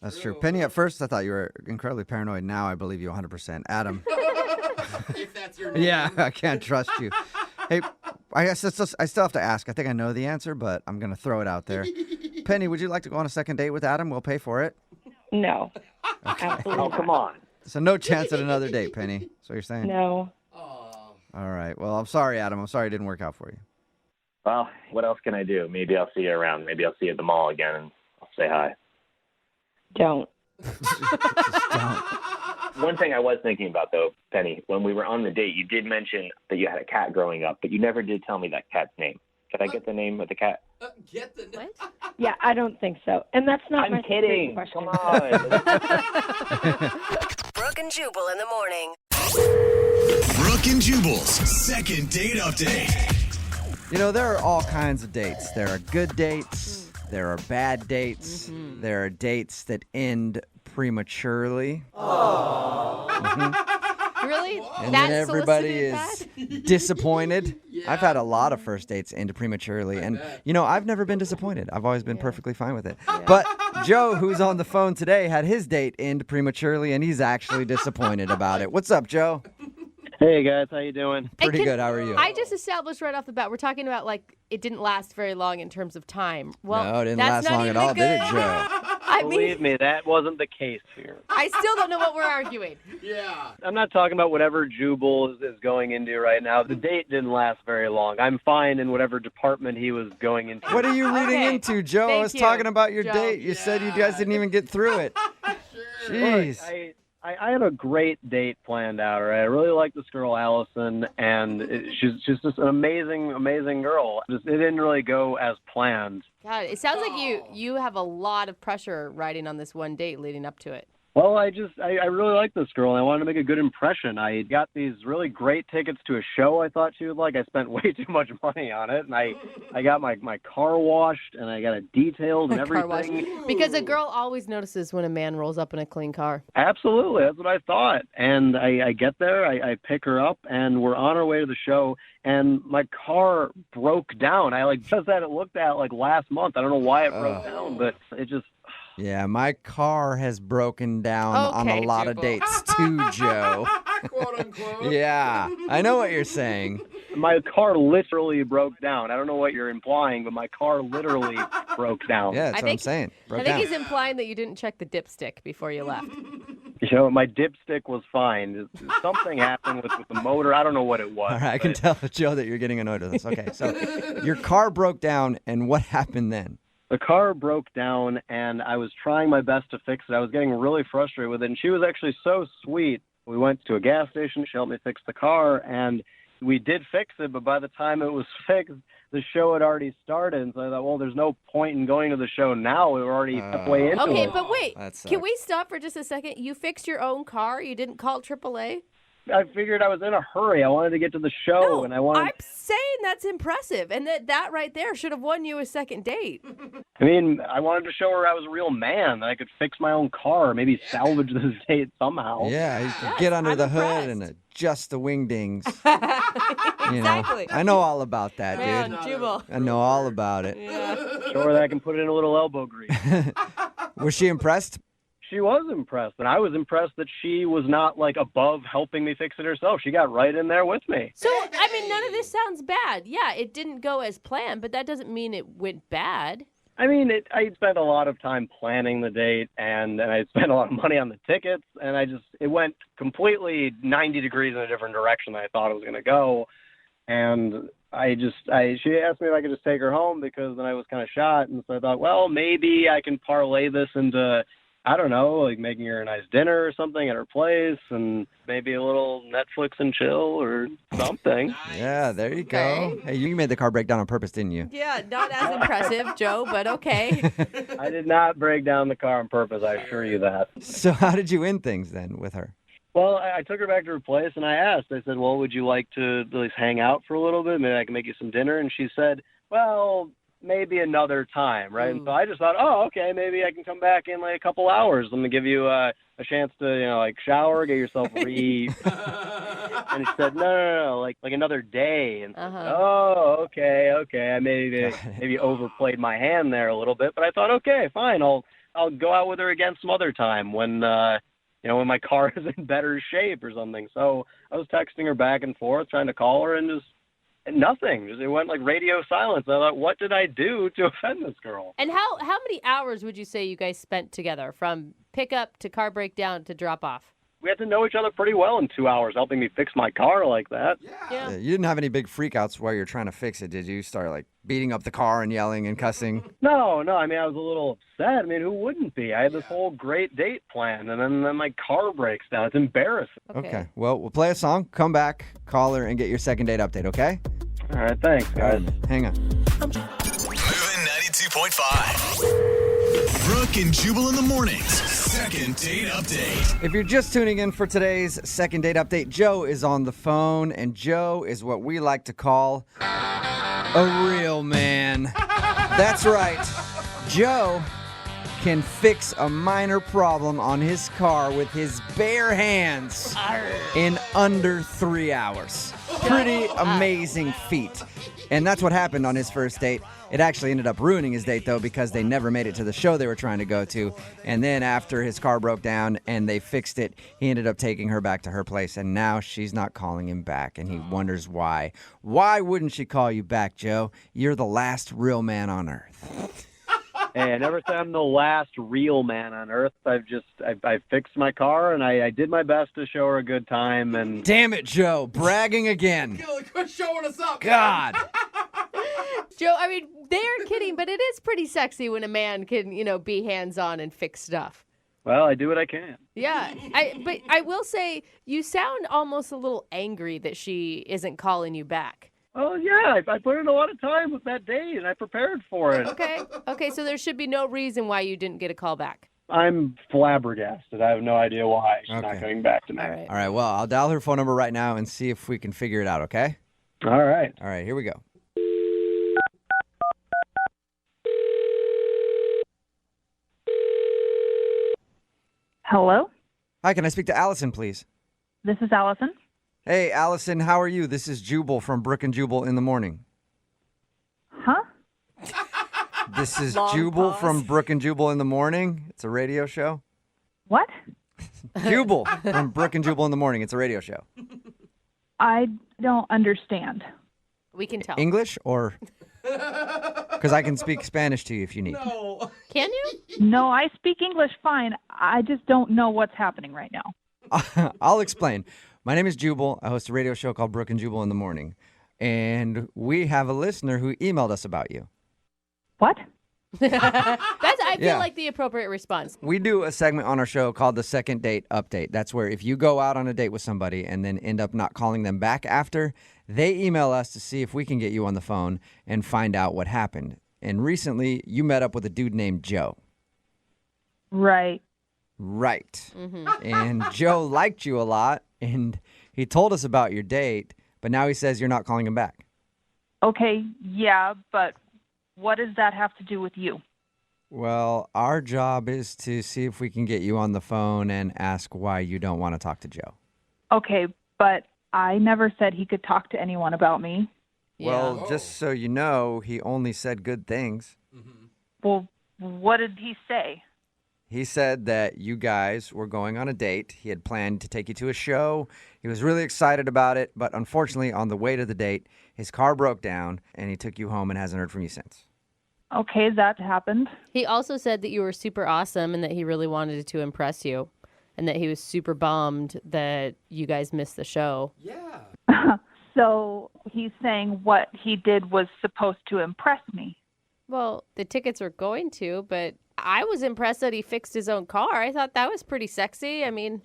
That's true. Penny, at first I thought you were incredibly paranoid. Now I believe you 100%. Adam. If that's your name. Yeah, I can't trust you. Hey, I guess I still have to ask. I think I know the answer, but I'm going to throw it out there. Penny, would you like to go on a second date with Adam? We'll pay for it. No. Okay. Absolutely Oh, come on. So no chance at another date, Penny. That's what you're saying? No. All right. Well, I'm sorry, Adam. I'm sorry it didn't work out for you. Well, what else can I do? Maybe I'll see you around. Maybe I'll see you at the mall again and I'll say hi. Don't. One thing I was thinking about, though, Penny, when we were on the date, you did mention that you had a cat growing up, but you never did tell me that cat's name. Could I get the name of the cat? Get the What? Yeah, I don't think so. And that's not my I'm kidding. question. Come on. Brooke and Jubal in the morning. Brooke and Jubal's second date update. You know, there are all kinds of dates. There are good dates. There are bad dates. There are dates that end prematurely. Really? And That then everybody solicited is disappointed. I've had a lot of first dates end prematurely. And, I've never been disappointed. I've always been perfectly fine with it. But Joe, who's on the phone today, had his date end prematurely, and he's actually disappointed about it. What's up, Joe? Hey, guys. How you doing? Pretty good. How are you? I just established right off the bat, we're talking about it didn't last very long in terms of time. Well, No, it didn't that's last not long at even all, a did it, good- Joe? I Believe me, that wasn't the case here. I still don't know what we're arguing. Yeah. I'm not talking about whatever Jubal is going into right now. The date didn't last very long. I'm fine in whatever department he was going into. What are you reading into, Joe? I was you, talking about your Joe. date. You said you guys didn't even get through it. Jeez. Look, I had a great date planned out, right? I really like this girl, Allison, and she's just an amazing, amazing girl. It didn't really go as planned. God, it sounds like you have a lot of pressure riding on this one date leading up to it. Well, I really like this girl, and I wanted to make a good impression. I got these really great tickets to a show I thought she would like. I spent way too much money on it, and I got my car washed, and I got it detailed and everything. Car wash. Because a girl always notices when a man rolls up in a clean car. Absolutely, that's what I thought. And I get there, I pick her up, and we're on our way to the show, and my car broke down. I just had it looked at last month. I don't know why it broke down, but it just... Yeah, my car has broken down on a lot of dates too, Joe. Quote unquote. Yeah, I know what you're saying. My car literally broke down. I don't know what you're implying, but my car literally broke down. Yeah, that's what I'm saying. I think he's implying that you didn't check the dipstick before you left. My dipstick was fine. Something happened with the motor. I don't know what it was. All right, I can tell, Joe, that you're getting annoyed with this. Okay, so your car broke down, and what happened then? The car broke down, and I was trying my best to fix it. I was getting really frustrated with it, and she was actually so sweet. We went to a gas station. She helped me fix the car, and we did fix it, but by the time it was fixed, the show had already started. And so I thought, well, there's no point in going to the show now. We were already halfway into it. Okay, but wait. Can we stop for just a second? You fixed your own car? You didn't call AAA? I figured I was in a hurry. I wanted to get to the show, and I wanted... I'm saying that's impressive, and that right there should have won you a second date. I mean, I wanted to show her I was a real man, that I could fix my own car, maybe salvage this date somehow. Yeah, you could get under the hood and adjust the wingdings. Exactly. I know all about that, dude. Man, Jubal. I know all about it. Yeah. Show her that I can put in a little elbow grease. Was she impressed? She was impressed, and I was impressed that she was not above helping me fix it herself. She got right in there with me. So, I mean, none of this sounds bad. Yeah, it didn't go as planned, but that doesn't mean it went bad. I mean, I spent a lot of time planning the date, and I spent a lot of money on the tickets, and it went completely 90 degrees in a different direction than I thought it was going to go. And she asked me if I could just take her home because then I was kind of shot, and so I thought, well, maybe I can parlay this into... I don't know, making her a nice dinner or something at her place, and maybe a little Netflix and chill or something. Yeah, there you go. Hey, you made the car break down on purpose, didn't you? Yeah, not as impressive, Joe, but okay. I did not break down the car on purpose, I assure you that. So how did you end things then with her? Well, I took her back to her place, and I said, well, would you like to at least hang out for a little bit? Maybe I can make you some dinner. And she said, well... maybe another time, right? And so I just thought, oh, okay, maybe I can come back in a couple hours. I'm going to give you a chance to, shower, get yourself re... And she said, no, like another day. And oh, okay. I maybe overplayed my hand there a little bit, but I thought, okay, fine, I'll go out with her again some other time when when my car is in better shape or something. So I was texting her back and forth, trying to call her, and just nothing. It went like radio silence. I thought, what did I do to offend this girl? And how many hours would you say you guys spent together from pickup to car breakdown to drop off? We had to know each other pretty well in 2 hours, helping me fix my car like that. Yeah. You didn't have any big freakouts while you're trying to fix it, did you? Start beating up the car and yelling and cussing? No. I mean, I was a little upset. I mean, who wouldn't be? I had this whole great date planned, and then my car breaks down. It's embarrassing. Okay. Well, we'll play a song, come back, call her, and get your second date update, okay? All right, thanks, guys. Hang on. Moving 92.5. Brooke and Jubal in the mornings. Second date update. If you're just tuning in for today's second date update, Joe is on the phone, and Joe is what we like to call a real man. That's right. Joe can fix a minor problem on his car with his bare hands in under 3 hours. Pretty amazing feat. And that's what happened on his first date. It actually ended up ruining his date, though, because they never made it to the show they were trying to go to. And then after his car broke down and they fixed it, he ended up taking her back to her place. And now she's not calling him back, and he wonders why. Why wouldn't she call you back, Joe? You're the last real man on earth. Hey, I never said I'm the last real man on earth. I fixed my car, and I did my best to show her a good time. And Damn it, Joe. Bragging again. Quit showing us up. God. Joe, I mean, they are kidding, but it is pretty sexy when a man can, be hands-on and fix stuff. well, I do what I can. Yeah, but I will say you sound almost a little angry that she isn't calling you back. Oh, yeah, I put in a lot of time with that date, and I prepared for it. Okay, so there should be no reason why you didn't get a call back. I'm flabbergasted. I have no idea why she's not coming back to me. All right. All right, well, I'll dial her phone number right now and see if we can figure it out, okay? All right. All right, here we go. Hello? Hi, can I speak to Allison, please? This is Allison. Hey, Allison, how are you? This is Jubal from Brooke and Jubal in the morning. Huh? This is Long Jubal pause. from Brooke and Jubal in the morning. It's a radio show. What? Jubal from Brooke and Jubal in the morning. It's a radio show. I don't understand. We can tell. English or? Because I can speak Spanish to you if you need. No. Can you? No, I speak English fine. I just don't know what's happening right now. I'll explain. My name is Jubal. I host a radio show called Brooke and Jubal in the morning. And we have a listener who emailed us about you. What? I feel Yeah. like the appropriate response. We do a segment on our show called the Second Date Update. That's where if you go out on a date with somebody and then end up not calling them back after, they email us to see if we can get you on the phone and find out what happened. And recently, you met up with a dude named Joe. Right. Right. And Joe liked you a lot, and he told us about your date, but now he says you're not calling him back. Okay, yeah, but what does that have to do with you? Well, our job is to see if we can get you on the phone and ask why you don't want to talk to Joe. Okay, but I never said he could talk to anyone about me. Well, just so you know, he only said good things. Well, what did he say? He said that you guys were going on a date. He had planned to take you to a show. He was really excited about it, but unfortunately, on the way to the date, his car broke down, and he took you home and hasn't heard from you since. Okay, that happened. He also said that you were super awesome and that he really wanted to impress you and that he was super bummed that you guys missed the show. Yeah. So he's saying what he did was supposed to impress me. Well, the tickets were going to, but I was impressed that he fixed his own car. I thought that was pretty sexy. I mean,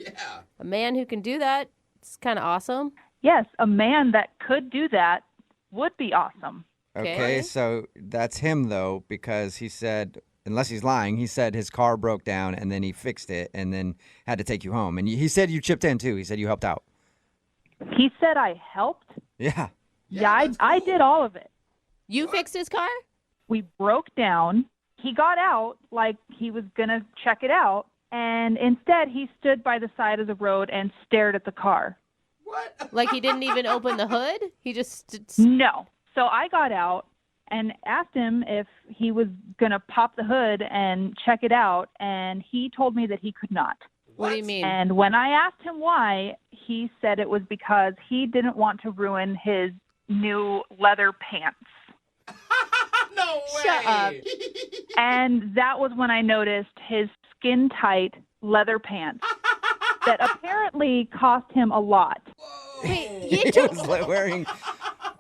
a man who can do that, it's kind of awesome. Yes, a man that could do that would be awesome. Okay, so that's him, though, because he said, unless he's lying, he said his car broke down and then he fixed it and then had to take you home. And he said you chipped in, too. He said you helped out. He said I helped? Yeah. Yeah, I did all of it. You fixed his car? We broke down. He got out like he was going to check it out. And instead, he stood by the side of the road and stared at the car. Like he didn't even open the hood? He just... No. So I got out and asked him if he was going to pop the hood and check it out. And he told me that he could not. What do you mean? And when I asked him why, he said it was because he didn't want to ruin his new leather pants. No way. Shut up. And that was when I noticed his skin-tight leather pants that apparently cost him a lot. He was wearing...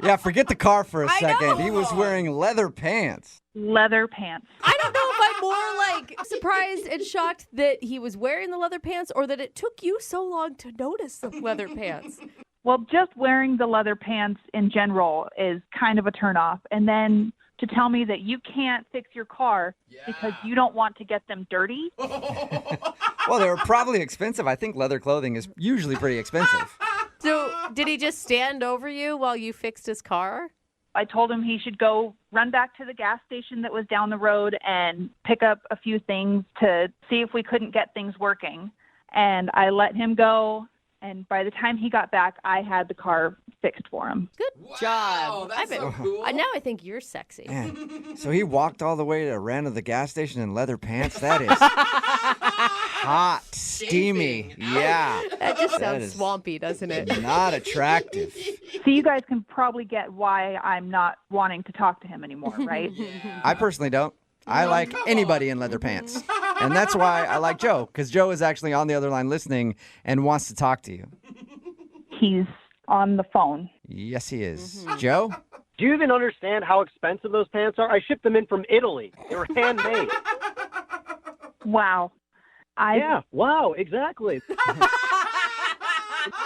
Yeah, forget the car for a second. He was wearing leather pants. Leather pants. I don't know if I'm more like surprised and shocked that he was wearing the leather pants or that it took you so long to notice the leather pants. Well, just wearing the leather pants in general is kind of a turnoff. And then to tell me that you can't fix your car because you don't want to get them dirty. Well, they were probably expensive. I think leather clothing is usually pretty expensive. So did he just stand over you while you fixed his car? I told him he should go run back to the gas station that was down the road and pick up a few things to see if we couldn't get things working. And I let him go. And by the time he got back, I had the car fixed for him. Good job. That's so cool. Now I think you're sexy. Man, so he walked all the way to ran to the gas station in leather pants? That is hot, steamy. Yeah. That just That sounds is swampy, doesn't it? Not attractive. So you guys can probably get why I'm not wanting to talk to him anymore, right? I personally don't. I like anybody in leather pants. And that's why I like Joe, because Joe is actually on the other line listening and wants to talk to you. He's on the phone. Yes, he is. Joe? Do you even understand how expensive those pants are? I shipped them in from Italy. They were handmade. Wow. Yeah, wow, exactly.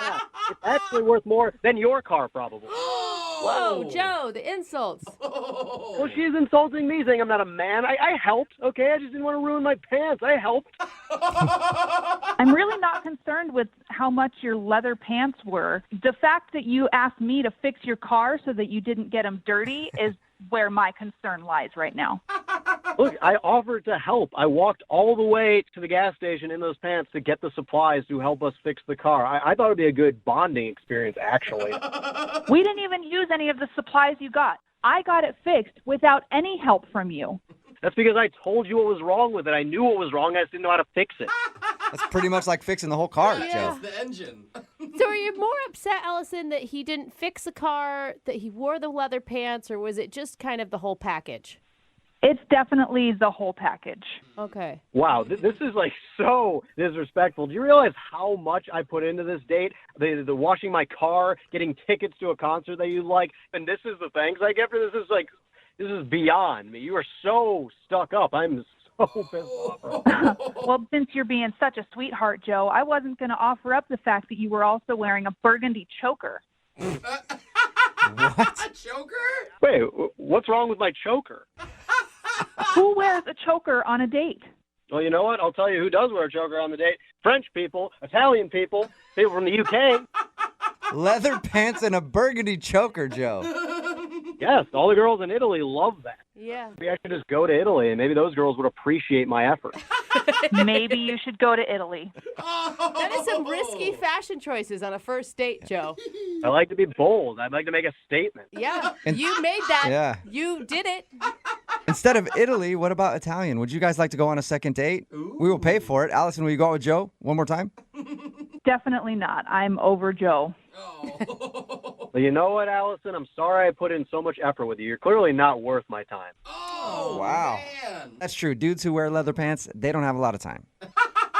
Yeah, it's actually worth more than your car, probably. Whoa, Joe, the insults. Well, she's insulting me, saying I'm not a man. I helped, okay? I just didn't want to ruin my pants. I helped. I'm really not concerned with how much your leather pants were. The fact that you asked me to fix your car so that you didn't get them dirty is where my concern lies right now. Look, I offered to help. I walked all the way to the gas station in those pants to get the supplies to help us fix the car. I thought it would be a good bonding experience, actually. We didn't even use any of the supplies you got. I got it fixed without any help from you. That's because I told you what was wrong with it. I knew what was wrong. I just didn't know how to fix it. That's pretty much like fixing the whole car, Joe. The engine. So are you more upset, Allison, that he didn't fix the car, that he wore the leather pants, or was it just kind of the whole package? It's definitely the whole package. Okay. Wow, this is like so disrespectful. Do you realize how much I put into this date? The washing my car, getting tickets to a concert that you like, and this is the thanks I get for this. This is beyond me. You are so stuck up. I'm so pissed off. Well, since you're being such a sweetheart, Joe, I wasn't going to offer up the fact that you were also wearing a burgundy choker. What? Choker? Wait, what's wrong with my choker? Who wears a choker on a date? Well, you know what? I'll tell you who does wear a choker on the date. French people, Italian people, people from the UK. Leather pants and a burgundy choker, Joe. Yes, all the girls in Italy love that. Yeah. Maybe I should just go to Italy, and maybe those girls would appreciate my effort. Maybe you should go to Italy. That is some risky fashion choices on a first date, Joe. I like to be bold. I'd like to make a statement. Yeah, And- you made that. Yeah. You did it. Instead of Italy, what about Italian? Would you guys like to go on a second date? We will pay for it. Allison, will you go out with Joe one more time? Definitely not. I'm over Joe. Well, you know what, Allison? I'm sorry I put in so much effort with you. You're clearly not worth my time. Oh, wow. man. That's true. Dudes who wear leather pants, they don't have a lot of time.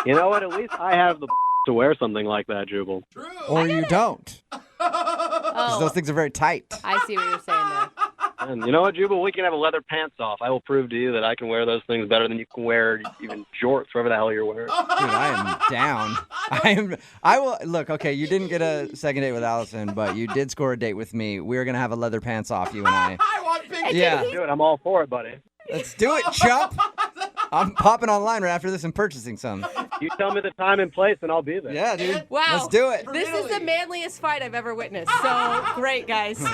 You know what? At least I have the to wear something like that, Jubal. Or you don't. Because those things are very tight. I see what you're saying there. And you know what, Jubal? We can have a leather pants off. I will prove to you that I can wear those things better than you can wear even jorts, whatever the hell you're wearing. Dude, I am down. I will look, okay, you didn't get a second date with Allison, but you did score a date with me. We're gonna have a leather pants off, you and I. I want pink. Yeah. Do it. I'm all for it, buddy. Let's do it, chump. I'm popping online right after this and purchasing some. You tell me the time and place, and I'll be there. Yeah, dude. Wow. Let's do it. This is the manliest fight I've ever witnessed. So great, guys.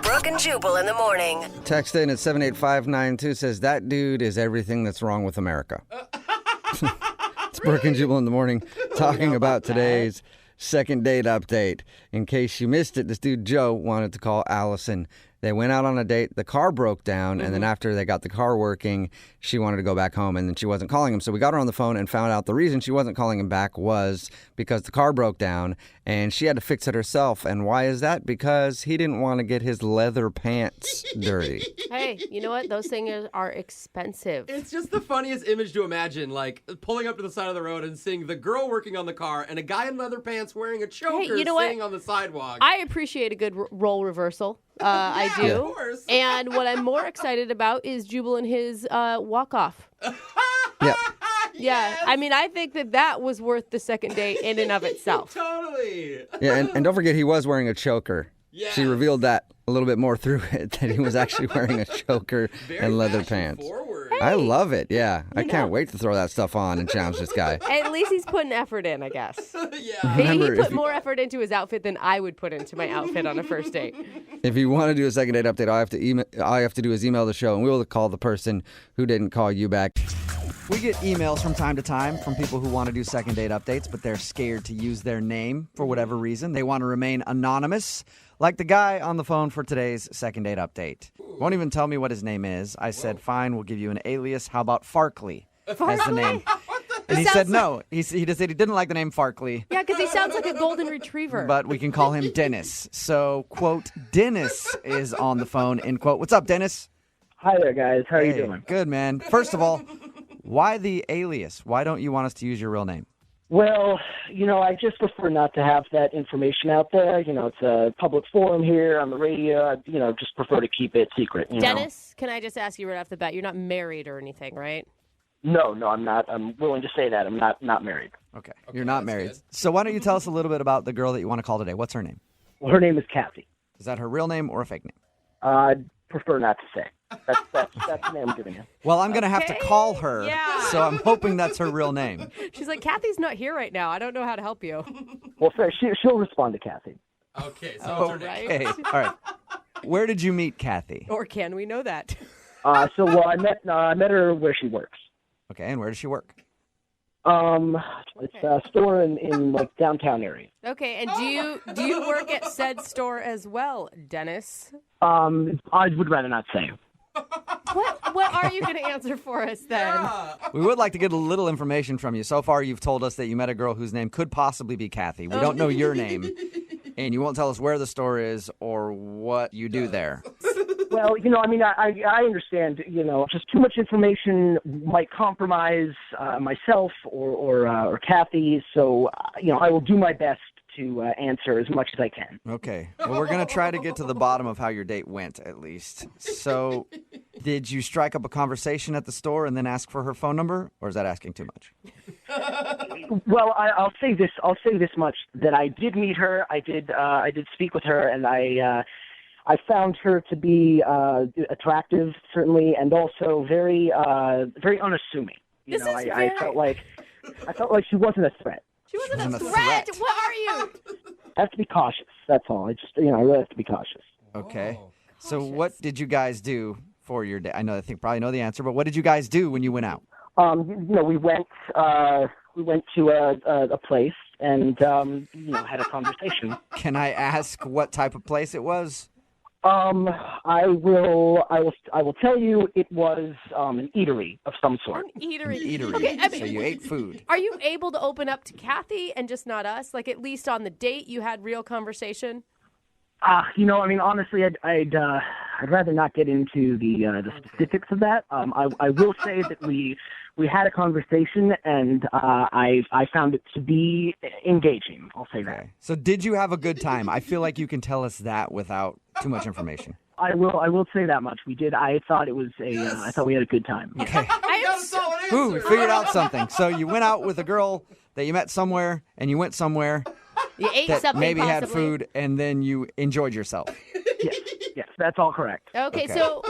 Brooke and Jubal in the morning. Text in at 78592 says, that dude is everything that's wrong with America. It's Brooke and Jubal in the morning talking about today's second date update. In case you missed it, this dude Joe wanted to call Allison. They went out on a date. The car broke down, and then after they got the car working, she wanted to go back home, and then she wasn't calling him. So we got her on the phone and found out the reason she wasn't calling him back was because the car broke down, and she had to fix it herself. And why is that? Because he didn't want to get his leather pants dirty. Hey, you know what? Those things are expensive. It's just the funniest image to imagine, like pulling up to the side of the road and seeing the girl working on the car and a guy in leather pants wearing a choker you know what? sitting on the sidewalk. I appreciate a good role reversal. I do. Of course. And what I'm more excited about is Jubal and his walk-off. Yep. Yeah, I mean, I think that was worth the second date in and of itself. Totally. Yeah, and don't forget he was wearing a choker. Yes. She revealed that a little bit more through it, that he was actually wearing a choker and leather pants. I love it, yeah. I can't wait to throw that stuff on and challenge this guy. At least he's putting effort in, I guess. Yeah. He Remember, put more effort into his outfit than I would put into my outfit on a first date. If you want to do a second date update, all I have to do is email the show, and we will call the person who didn't call you back. We get emails from time to time from people who want to do second date updates, but they're scared to use their name for whatever reason. They want to remain anonymous, like the guy on the phone for today's second date update. Won't even tell me what his name is. I said, fine, we'll give you an alias. How about Farkley as the name? And he said no. He just said he didn't like the name Farkley. Yeah, because he sounds like a golden retriever. But we can call him Dennis. So, quote, Dennis is on the phone, end quote. What's up, Dennis? Hi there, guys. How are you Hey, doing? Good, man. First of all, why the alias? Why don't you want us to use your real name? Well, I just prefer not to have that information out there. It's a public forum here on the radio. I, just prefer to keep it secret. Dennis, can I just ask you right off the bat? You're not married or anything, right? No, I'm not. I'm willing to say that. I'm not married. Okay. You're not married. So why don't you tell us a little bit about the girl that you want to call today? What's her name? Well, her name is Kathy. Is that her real name or a fake name? I'd prefer not to say. That's the name I'm giving you. Well, I'm going to have to call her, so I'm hoping that's her real name. She's like, Kathy's not here right now. I don't know how to help you. Well, fair. She'll respond to Kathy. Okay, so what's her name? Okay, all right. Where did you meet Kathy? Or can we know that? I met her where she works. Okay, and where does she work? It's a store in like downtown area. Okay, and do you work at said store as well, Dennis? I would rather not say. What are you going to answer for us then? We would like to get a little information from you. So far, you've told us that you met a girl whose name could possibly be Kathy. We don't know your name, and you won't tell us where the store is or what you do there. Well, I understand, just too much information might compromise myself or Kathy. So, I will do my best to answer as much as I can. Okay. Well, we're going to try to get to the bottom of how your date went, at least. So, did you strike up a conversation at the store and then ask for her phone number, or is that asking too much? Well, I'll say this much, that I did meet her. I did speak with her, and I found her to be attractive, certainly, and also very unassuming. I felt like she wasn't a threat. She wasn't a threat. What are you? I have to be cautious. That's all. I really have to be cautious. Okay. So what did you guys do for your date? I probably know the answer, but what did you guys do when you went out? We went to a place and had a conversation. Can I ask what type of place it was? I will tell you it was an eatery of some sort. An eatery. Okay, so you ate food. Are you able to open up to Kathy and just not us? Like, at least on the date you had real conversation? Honestly, I'd rather not get into the specifics of that. I will say that we had a conversation, and I found it to be engaging. I'll say that. So did you have a good time? I feel like you can tell us that without too much information. I will say that much. We did. I thought it was I thought we had a good time. Okay. answer. Ooh, we figured out something. So you went out with a girl that you met somewhere, and you went somewhere. You ate that something maybe possibly. had food, and then you enjoyed yourself. Yes, that's all correct. Okay, so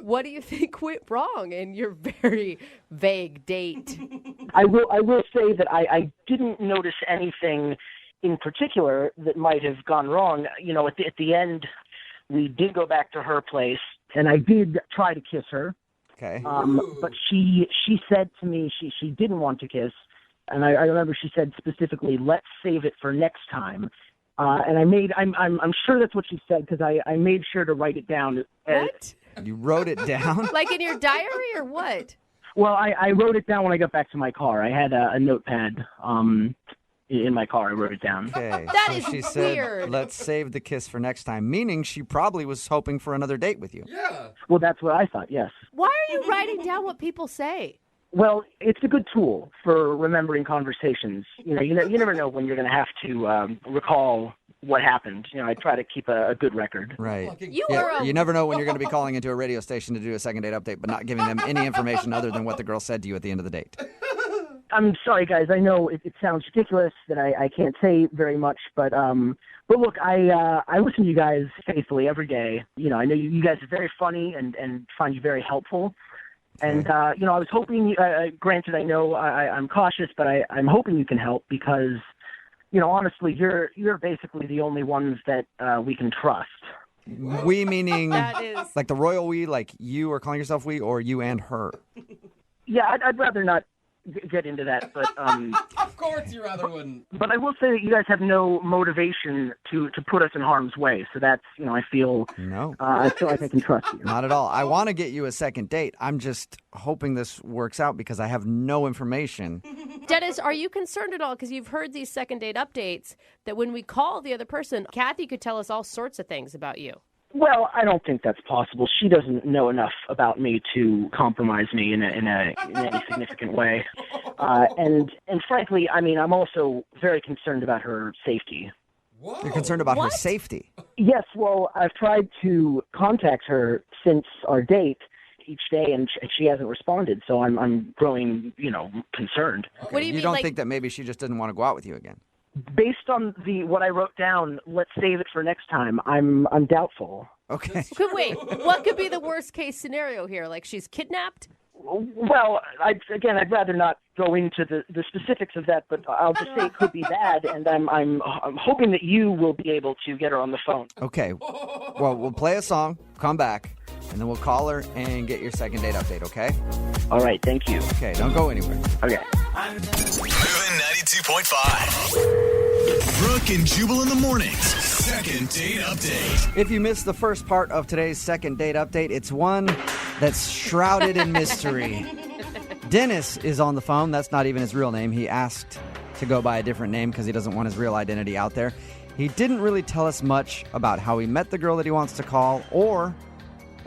what do you think went wrong in your very vague date? I will say that I didn't notice anything in particular that might have gone wrong. At the end, we did go back to her place, and I did try to kiss her. Okay. But she said to me she didn't want to kiss, and I remember she said specifically, "Let's save it for next time." And I'm sure that's what she said, because I made sure to write it down. What? You wrote it down? Like in your diary or what? Well, I wrote it down when I got back to my car. I had a notepad in my car. I wrote it down. Okay. That so is she said, weird. "Let's save the kiss for next time," meaning she probably was hoping for another date with you. Yeah. Well, that's what I thought, yes. Why are you writing down what people say? Well, it's a good tool for remembering conversations. You never know when you're going to have to recall what happened. I try to keep a good record. Right. You never know when you're going to be calling into a radio station to do a second date update, but not giving them any information other than what the girl said to you at the end of the date. I'm sorry, guys. I know it sounds ridiculous that I can't say very much, but look, I listen to you guys faithfully every day. I know you guys are very funny and find you very helpful. And, I was hoping, granted, I know I'm cautious, but I'm hoping you can help because, honestly, you're basically the only ones that we can trust. We meaning That is- like the royal we, like you are calling yourself we, or you and her? Yeah, I'd rather not get into that, but Of course you rather wouldn't. but I will say that you guys have no motivation to put us in harm's way. So that's, I feel I feel like I can trust you. Not at all. I want to get you a second date. I'm just hoping this works out because I have no information. Dennis, are you concerned at all? Because you've heard these second date updates that when we call the other person, Kathy could tell us all sorts of things about you. Well, I don't think that's possible. She doesn't know enough about me to compromise me in any significant way. And frankly, I mean, I'm also very concerned about her safety. Whoa. You're concerned about her safety. Yes, well, I've tried to contact her since our date each day, and she hasn't responded. So I'm growing, concerned. What do you mean, don't like- think that maybe she just didn't want to go out with you again? Based on what I wrote down, let's save it for next time. I'm doubtful. Okay. Wait, what could be the worst case scenario here? Like she's kidnapped? Well, I'd rather not go into the specifics of that, but I'll just say it could be bad, and I'm hoping that you will be able to get her on the phone. Okay. Well, we'll play a song, come back, and then we'll call her and get your second date update, okay? All right, thank you. Okay, don't go anywhere. Okay. Moving 92.5. Brooke and Jubal in the mornings. Second date update. If you missed the first part of today's second date update, it's one that's shrouded in mystery. Dennis is on the phone. That's not even his real name. He asked to go by a different name because he doesn't want his real identity out there. He didn't really tell us much about how he met the girl that he wants to call or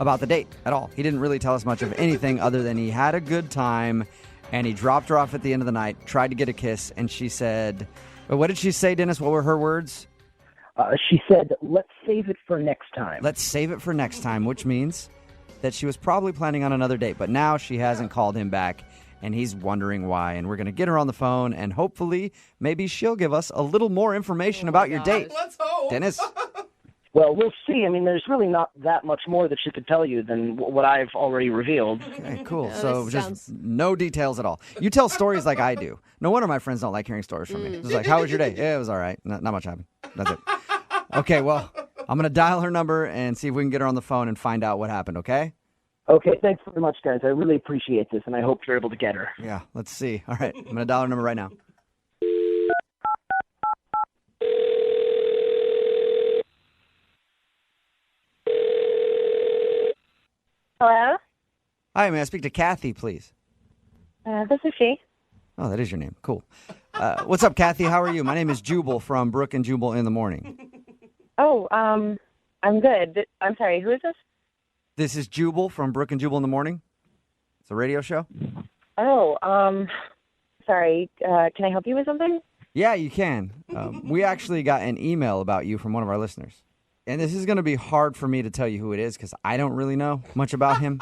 about the date at all. He didn't really tell us much of anything other than he had a good time and he dropped her off at the end of the night, tried to get a kiss, and she said, what did she say, Dennis? What were her words? She said, let's save it for next time. Let's save it for next time, which means that she was probably planning on another date, but now she hasn't called him back, and he's wondering why. And we're going to get her on the phone, and hopefully maybe she'll give us a little more information about your date. Let's hope. Dennis? Well, we'll see. I mean, there's really not that much more that she could tell you than what I've already revealed. Okay, cool. Yeah, So this just sounds- no details at all. You tell stories like I do. No wonder my friends don't like hearing stories from me. It's like, how was your day? Yeah, it was all right. Not much happened. That's it. Okay, well, I'm going to dial her number and see if we can get her on the phone and find out what happened, okay? Okay, thanks very much, guys. I really appreciate this, and I hope you're able to get her. Yeah, let's see. All right, I'm going to dial her number right now. Hello? Hi, may I speak to Kathy, please? This is she. Oh, that is your name. Cool. What's up, Kathy? How are you? My name is Jubal from Brooke and Jubal in the morning. Oh, I'm good. I'm sorry, who is this? This is Jubal from Brooke and Jubal in the morning. It's a radio show. Oh, sorry. Can I help you with something? Yeah, you can. We actually got an email about you from one of our listeners. And this is going to be hard for me to tell you who it is because I don't really know much about him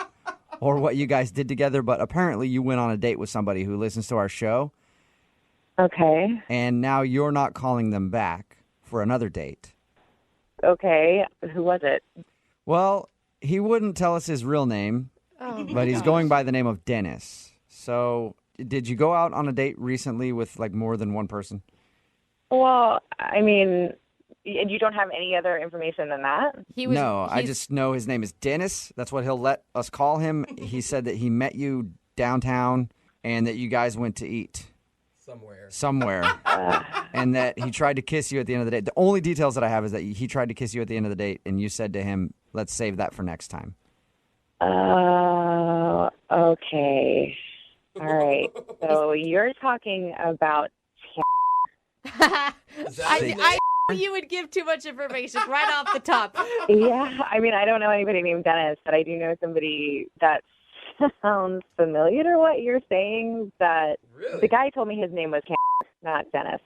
or what you guys did together. But apparently you went on a date with somebody who listens to our show. Okay. And now you're not calling them back for another date. Okay. Who was it? Well, he wouldn't tell us his real name, but he's going by the name of Dennis. So did you go out on a date recently with like more than one person? Well, I mean, you don't have any other information than that? I just know his name is Dennis. That's what he'll let us call him. He said that he met you downtown and that you guys went to eat. Somewhere. And that he tried to kiss you at the end of the date. The only details that I have is that he tried to kiss you at the end of the date and you said to him, let's save that for next time. Okay. All right. So you're talking about... I you would give too much information right off the top. Yeah, I mean, I don't know anybody named Dennis, but I do know somebody that sounds familiar to what you're saying. That the guy told me his name was not Dennis.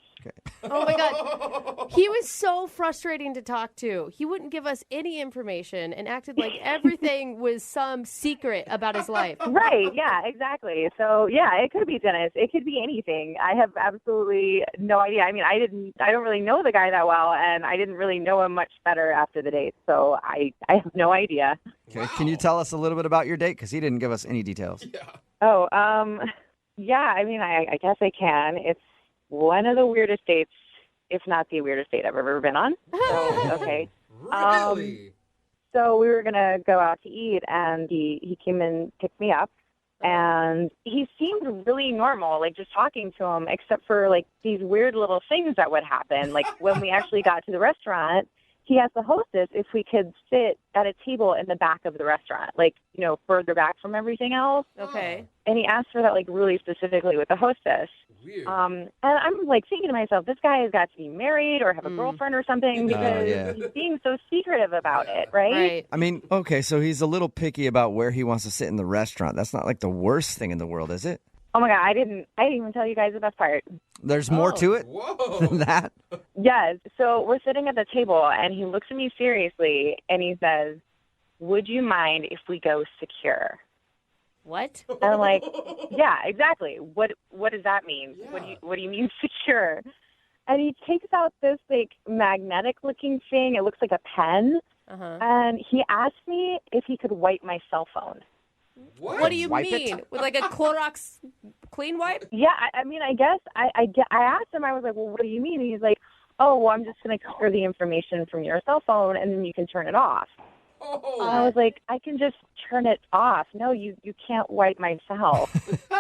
Oh my God. He was so frustrating to talk to. He wouldn't give us any information and acted like everything was some secret about his life. Right, yeah, exactly. So, yeah, it could be Dennis. It could be anything. I have absolutely no idea. I mean, I don't really know the guy that well, and I didn't really know him much better after the date. So I have no idea. Okay. Can you tell us a little bit about your date? Because he didn't give us any details. Oh, yeah, I mean, I guess I can. It's one of the weirdest dates, if not the weirdest date I've ever been on. So, okay. Really? So we were going to go out to eat, and he came and picked me up. And he seemed really normal, like just talking to him, except for like these weird little things that would happen. Like when we actually got to the restaurant, he asked the hostess if we could sit at a table in the back of the restaurant, like, further back from everything else. Okay. And he asked for that, like, really specifically with the hostess. Weird. And I'm, like, thinking to myself, this guy has got to be married or have a girlfriend or something because yeah. he's being so secretive about it, right? I mean, okay, so he's a little picky about where he wants to sit in the restaurant. That's not like the worst thing in the world, is it? Oh, my God, I didn't even tell you guys the best part. There's more to it than that? Yes. So we're sitting at the table, and he looks at me seriously, and he says, would you mind if we go secure? What? And I'm like, yeah, exactly. What does that mean? Yeah. What do you mean secure? And he takes out this, like, magnetic-looking thing. It looks like a pen. Uh-huh. And he asked me if he could wipe my cell phone. What do you Wipe mean? it? With like a Clorox clean wipe? Yeah, I mean, I guess I asked him, I was like, well, what do you mean? And he's like, oh, well, I'm just going to clear the information from your cell phone, and then you can turn it off. Oh. And I was like, I can just turn it off. No, you can't wipe my cell.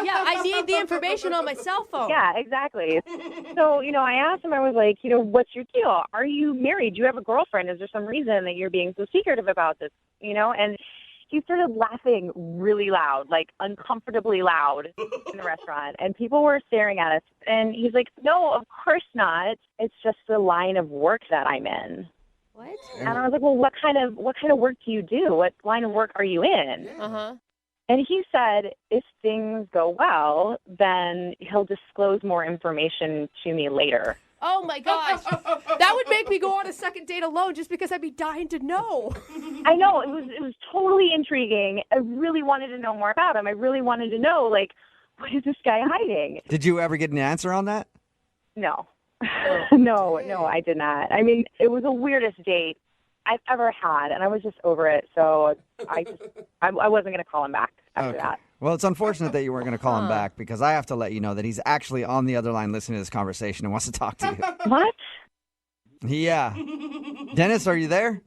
Yeah, I need the information on my cell phone. Yeah, exactly. So, I asked him, I was like, what's your deal? Are you married? Do you have a girlfriend? Is there some reason that you're being so secretive about this? And he started laughing really loud, like uncomfortably loud in the restaurant. And people were staring at us. And he's like, no, of course not. It's just the line of work that I'm in. What? And I was like, well, what kind of work do you do? What line of work are you in? Uh-huh. And he said, if things go well, then he'll disclose more information to me later. Oh, my gosh. That would make me go on a second date alone just because I'd be dying to know. I know. It was totally intriguing. I really wanted to know more about him. I really wanted to know, like, what is this guy hiding? Did you ever get an answer on that? No. No, I did not. I mean, it was the weirdest date I've ever had, and I was just over it. So I wasn't going to call him back after that. Well, it's unfortunate that you weren't going to call him back because I have to let you know that he's actually on the other line listening to this conversation and wants to talk to you. What? Yeah. Dennis, are you there?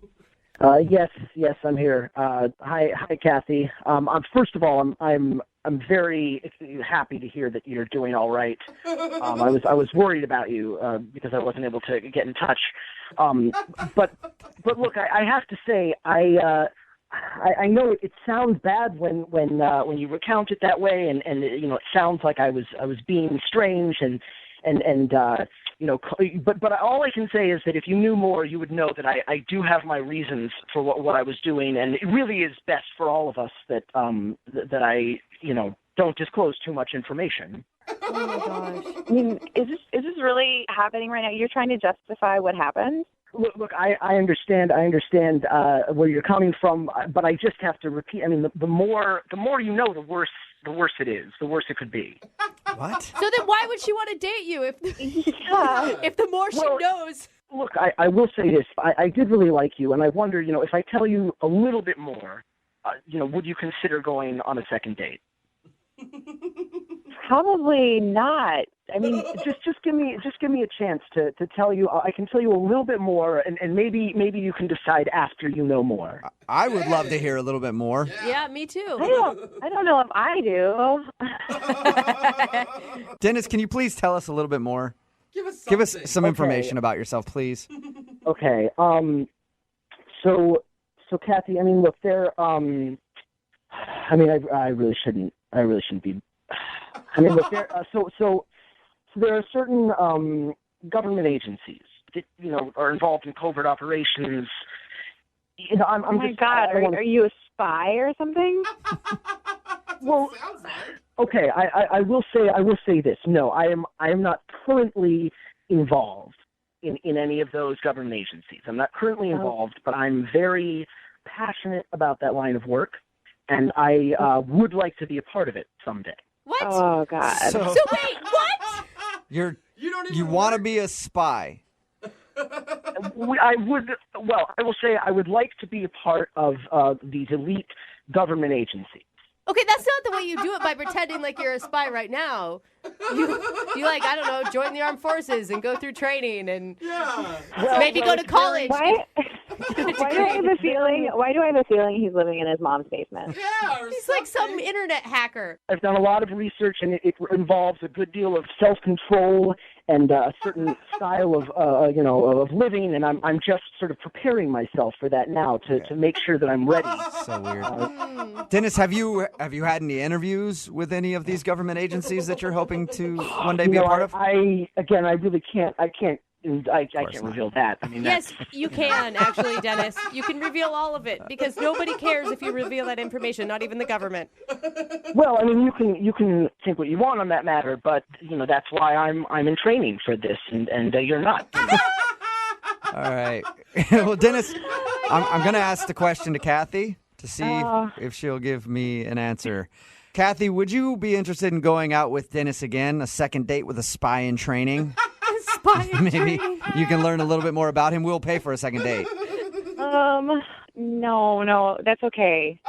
Yes, I'm here. Hi, Kathy. First of all, I'm very happy to hear that you're doing all right. I was worried about you because I wasn't able to get in touch. But look, I have to say, I know it sounds bad when you recount it that way, and it sounds like I was being strange and but all I can say is that if you knew more, you would know that I do have my reasons for what I was doing, and it really is best for all of us that I don't disclose too much information. Oh my gosh! I mean, is this really happening right now? You're trying to justify what happened? Look, I understand where you're coming from, but I just have to repeat. I mean, the more you know, the worse it is. The worse it could be. What? So then why would she want to date you if the more she knows? Look, I will say this. I did really like you, and I wonder, if I tell you a little bit more, would you consider going on a second date? Probably not. I mean, just give me a chance to tell you. I can tell you a little bit more, and maybe you can decide after you know more. I would love to hear a little bit more. Yeah, me too. I don't know if I do. Dennis, can you please tell us a little bit more? Give us some information about yourself, please. Okay. So Kathy, I mean, look, I really shouldn't be. I mean, look, so there are certain government agencies that are involved in covert operations. I'm oh my God, are you a spy or something? Well, okay, I will say this. No, I am not currently involved in any of those government agencies. I'm not currently involved, but I'm very passionate about that line of work, and I would like to be a part of it someday. What? Oh God! So wait, what? You want to be a spy? I will say I would like to be a part of these elite government agencies. Okay, that's not the way you do it by pretending like you're a spy right now. You like, I don't know, join the armed forces and go through training and maybe go to college. Why do I have a feeling he's living in his mom's basement? Yeah, he's like some internet hacker. I've done a lot of research, and it involves a good deal of self-control and a certain style of living, and I'm just sort of preparing myself for that now to make sure that I'm ready. So weird. Dennis, have you had any interviews with any of these government agencies that you're hoping to one day be a part of? I really can't. I can't reveal that. I mean, yes, you can actually, Dennis. You can reveal all of it because nobody cares if you reveal that information, not even the government. Well, I mean, you can think what you want on that matter, but that's why I'm in training for this, and you're not. All right. Well, Dennis, I'm going to ask the question to Kathy to see if she'll give me an answer. Kathy, would you be interested in going out with Dennis again, a second date with a spy in training? Maybe you can learn a little bit more about him. We'll pay for a second date. No, that's okay.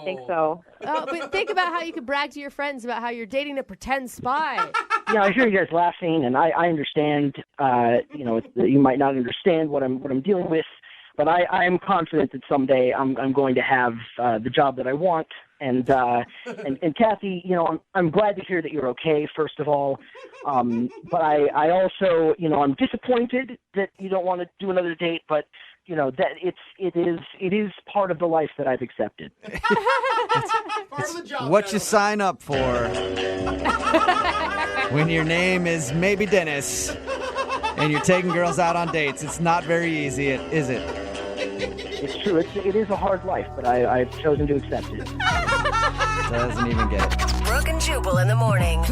Think so. But think about how you could brag to your friends about how you're dating a pretend spy. Yeah, I hear you guys laughing, and I understand. You might not understand what I'm dealing with, but I'm confident that someday I'm going to have the job that I want. And Kathy, I'm glad to hear that you're okay, first of all. But I also, I'm disappointed that you don't want to do another date, but that it is part of the life that I've accepted. It's what you sign up for when your name is maybe Dennis and you're taking girls out on dates. It's not very easy, is it? It's true. It is a hard life, but I've chosen to accept it. Doesn't even get it. Brooke and Jubal in the morning.